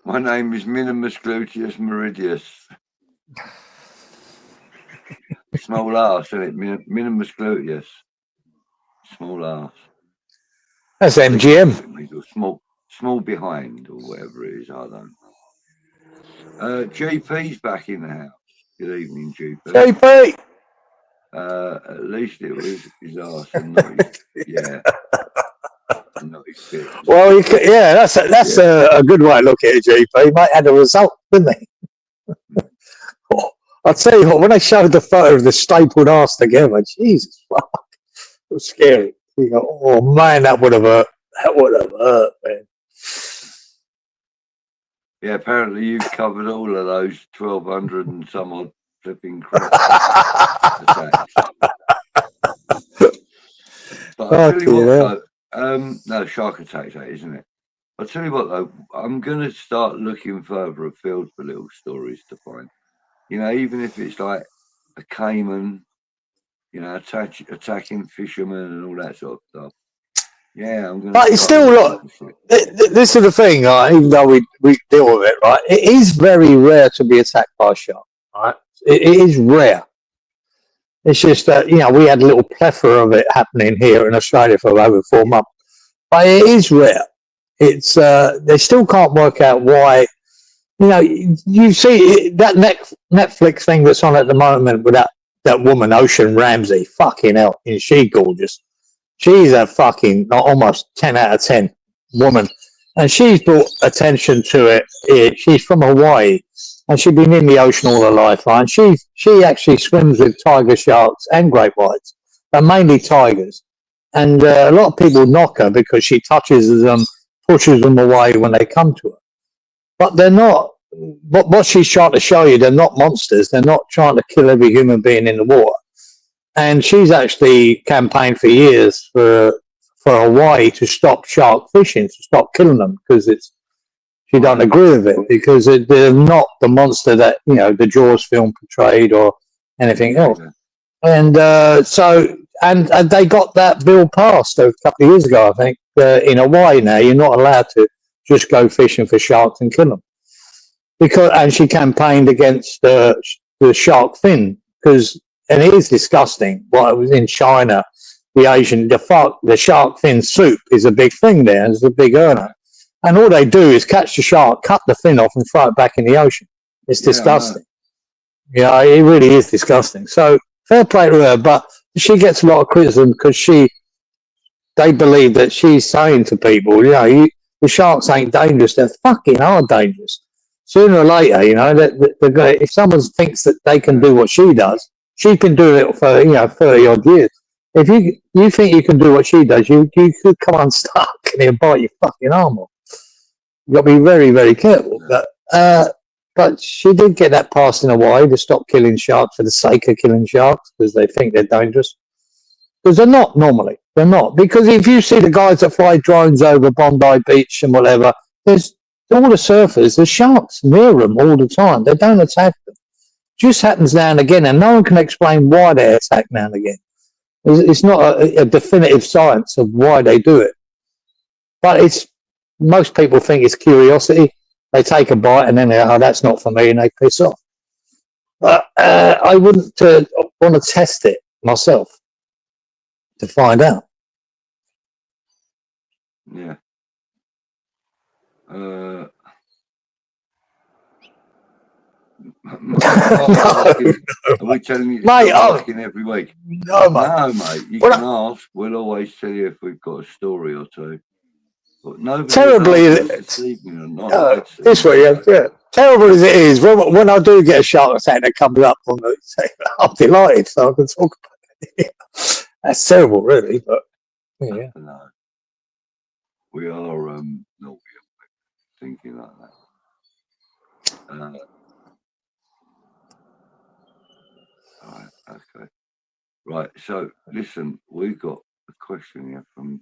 My name is Minimus Gluteus Meridius. Small arse, isn't it? Minimus Gluteus. Small arse. That's MGM. Small behind, or whatever it is, I don't know. GP's back in the house. Good evening, GP. GP! At least it was his arse and not his, yeah. Not his fit. Well, that's a good way to look at it, GP. Mate had a result, didn't he? I'll tell you what, when they showed the photo of the stapled arse together, Jesus, fuck, it was scary. You go, oh man, that would have hurt. That would have hurt, man. Yeah, apparently you've covered all of those 1,200 and some odd flipping crap attacks. But I'll tell you what, though, no, shark attacks, that isn't it? I'll tell you what, though, I'm going to start looking further afield for little stories to find. You know, even if it's like a caiman, you know, attacking fishermen and all that sort of stuff. Yeah, I'm going to. But it's still, look, this is the thing, even though we deal with it, right? It is very rare to be attacked by a shark, right? It is rare. It's just that, you know, we had a little plethora of it happening here in Australia for over 4 months. But it is rare. It's they still can't work out why. You know, you see that Netflix thing that's on at the moment with that woman, Ocean Ramsey. Fucking hell, is she gorgeous? She's a fucking almost 10 out of 10 woman. And she's brought attention to it. She's from Hawaii. And she's been in the ocean all her life, right? And she actually swims with tiger sharks and great whites, but mainly tigers. And a lot of people knock her because she touches them, pushes them away when they come to her. But they're not. What she's trying to show you, they're not monsters. They're not trying to kill every human being in the water. And she's actually campaigned for years for Hawaii to stop shark fishing, to stop killing them, because she don't agree with it, because they're not the monster that, you know, the Jaws film portrayed or anything else. And and they got that bill passed a couple of years ago, I think. In Hawaii now, you're not allowed to just go fishing for sharks and kill them. And she campaigned against the shark fin and it is disgusting. What was in China, the shark fin soup is a big thing there. It's a big earner, and all they do is catch the shark, cut the fin off, and throw it back in the ocean. It's disgusting. Yeah, it really is disgusting. So fair play to her, but she gets a lot of criticism because they believe that she's saying to people, the sharks ain't dangerous. They fucking are dangerous. Sooner or later, if someone thinks that they can do what she does, she can do it for 30 odd years. If you think you can do what she does, you could come unstuck and he'll bite your fucking arm off. You got to be very, very careful. But she did get that passed in a way to stop killing sharks for the sake of killing sharks because they think they're dangerous. Because they're not normally. They're not. Because if you see the guys that fly drones over Bondi Beach and whatever, there's all the surfers, the sharks near them all the time. They don't attack them. Just happens now and again, and no one can explain why they attack now and again. It's not a definitive science of why they do it. But most people think it's curiosity. They take a bite and then they go, oh, that's not for me, and they piss off. But I wouldn't want to test it myself to find out. Yeah. No. Are we telling you to mate, stop asking every week? No, mate. No, mate. You can ask. We'll always tell you if we've got a story or two. But nobody terribly this evening or not. This way, yeah. Terrible as it is, when I do get a shark attack that comes up on the, I'm delighted, so I can talk about it. That's terrible, really, but yeah. No. We are not thinking like that. Right, okay. Right, so listen, we've got a question here from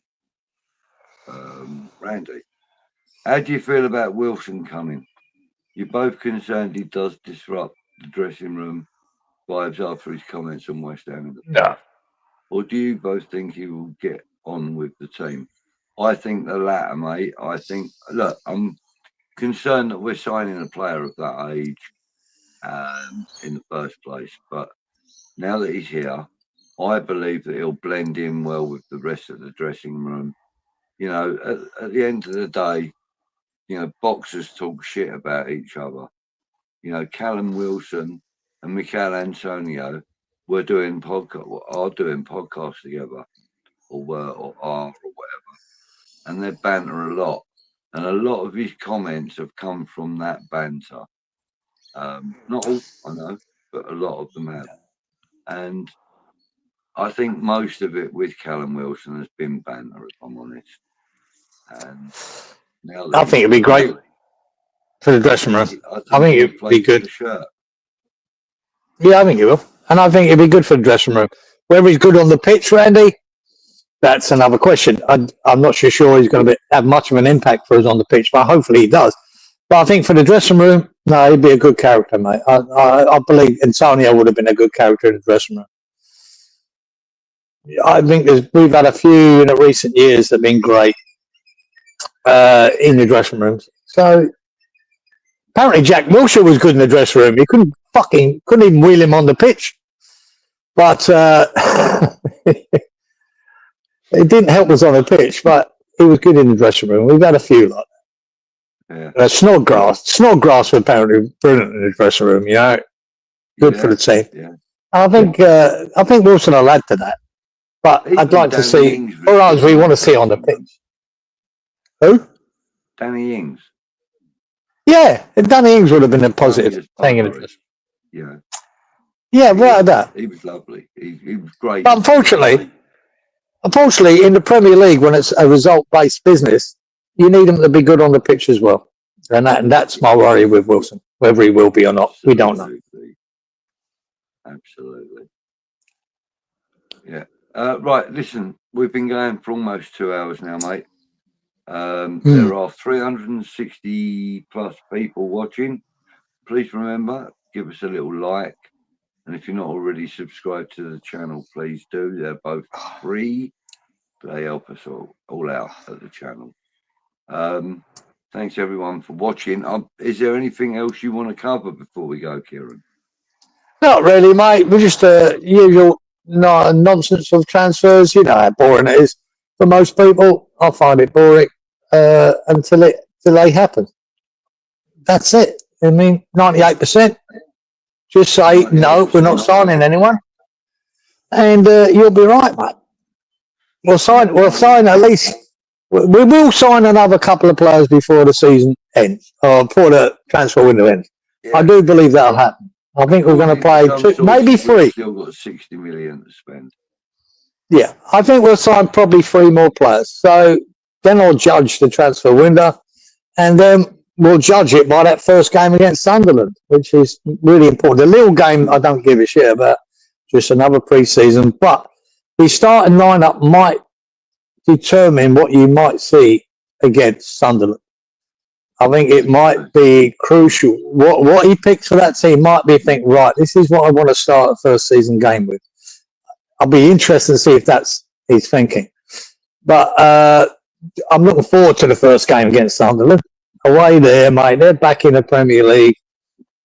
Randy. How do you feel about Wilson coming? You're both concerned he does disrupt the dressing room vibes after his comments on West Ham in the past? Or do you both think he will get on with the team? I think the latter, mate. I think, look, I'm concerned that we're signing a player of that age in the first place. But now that he's here, I believe that he'll blend in well with the rest of the dressing room. At the end of the day, boxers talk shit about each other. Callum Wilson and Mikel Antonio are doing podcasts together, or are, or whatever, and they banter a lot. And a lot of his comments have come from that banter. Not all, I know, but a lot of them have. And I think most of it with Callum Wilson has been banter, if I'm honest. And now I think it'd be great for the dressing room. I think it'd be good. Yeah, I think it will. And I think it'd be good for the dressing room. Whether he's good on the pitch, Randy, that's another question. I'm not sure he's going to have much of an impact for us on the pitch, but hopefully he does. But I think for the dressing room, no, he'd be a good character, mate. I believe Antonio would have been a good character in the dressing room. I think we've had a few in the recent years that have been great in the dressing rooms. So apparently Jack Wilshere was good in the dressing room. He couldn't even wheel him on the pitch. But it didn't help us on the pitch, but he was good in the dressing room. We've had a few like that. Yeah. Snodgrass was apparently brilliant in the dressing room. Good for the team. Yeah. I think Wilson will add to that. But I'd like to see, or else we want to see on the pitch. Who? Danny Ings. Yeah, Danny Ings would have been a positive thing in the dressing room. Yeah, right. That he was lovely. He was great. But unfortunately, in the Premier League, when it's a result-based business, you need him to be good on the pitch as well. And that's my worry with Wilson. Whether he will be or not, we don't know. Absolutely. Yeah. Right. Listen, we've been going for almost 2 hours now, mate. There are 360 plus people watching. Please remember, give us a little like. And if you're not already subscribed to the channel, please do. They're both free. They help us all out at the channel. Thanks everyone for watching. Is there anything else you want to cover before we go, Cieran? Not really, mate. We're just the usual nonsense of transfers. You know how boring it is for most people. I find it boring until they happen. That's it. I mean, 98%. Just say, no, we're not signing anyone. And you'll be right, mate. We'll sign at least, we will sign another couple of players before the season ends, or before the transfer window ends. Yeah. I do believe that'll happen. I think we're going to play two, maybe three. We've still got 60 million to spend. Yeah, I think we'll sign probably 3 more players. So then I'll judge the transfer window, and then we'll judge it by that first game against Sunderland, which is really important. The little game, I don't give a shit about, just another pre-season. But the starting lineup might determine what you might see against Sunderland. I think it might be crucial. What he picks for that team might be think, right, this is what I want to start the first season game with. I'll be interested to see if that's his thinking. But I'm looking forward to the first game against Sunderland. Away there, mate. They're back in the Premier League.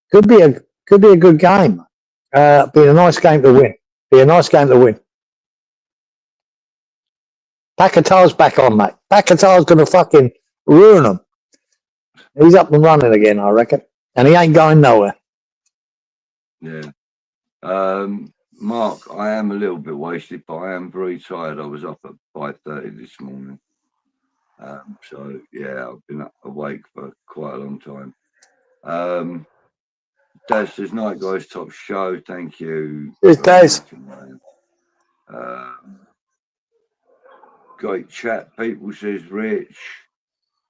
Could be a good game. Be a nice game to win. Paquetá's back on, mate. Paquetá's going to fucking ruin them. He's up and running again, I reckon. And he ain't going nowhere. Yeah. Mark, I am a little bit wasted, but I am very tired. I was up at 5:30 this morning. So, yeah, I've been awake for quite a long time. Daz says, night, guys, top show. Thank you. Cheers, Daz. Great chat. People says, Rich.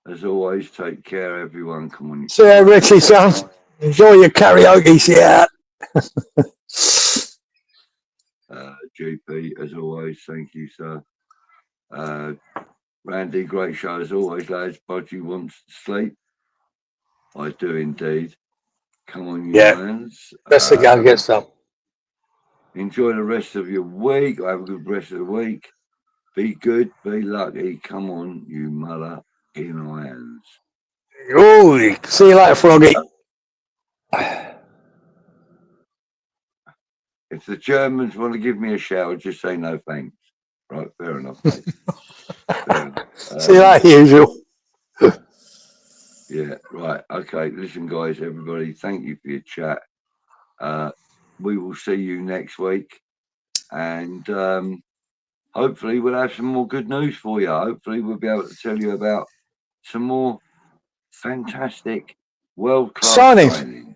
As always, take care, everyone. Come on. See you, Richie, son. Enjoy your karaoke, yeah. GP, as always, thank you, sir. Randy, great show as always, lads. Budgie wants to sleep. I do indeed. Come on, you hands. Best to go get some. Enjoy the rest of your week. Have a good rest of the week. Be good, be lucky. Come on, you mother in irons. Oh, see you later, Froggy. If the Germans want to give me a shout, just say no thanks. Right, fair enough, mate. Fair enough. See you later, usual. Yeah, right. Okay, listen, guys, everybody, thank you for your chat. We will see you next week. And hopefully we'll have some more good news for you. Hopefully we'll be able to tell you about some more fantastic world-class signings.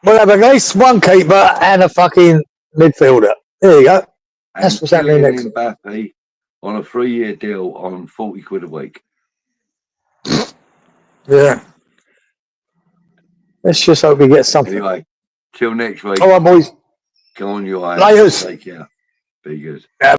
We'll have at least one keeper and a fucking midfielder. There you go. That's what's happening next. Mbappe on a 3-year deal on 40 quid a week. Yeah. Let's just hope we get something. Anyway, till next week. All right, boys. Go on, you eyes. Layers. Take care. Be good. Yeah.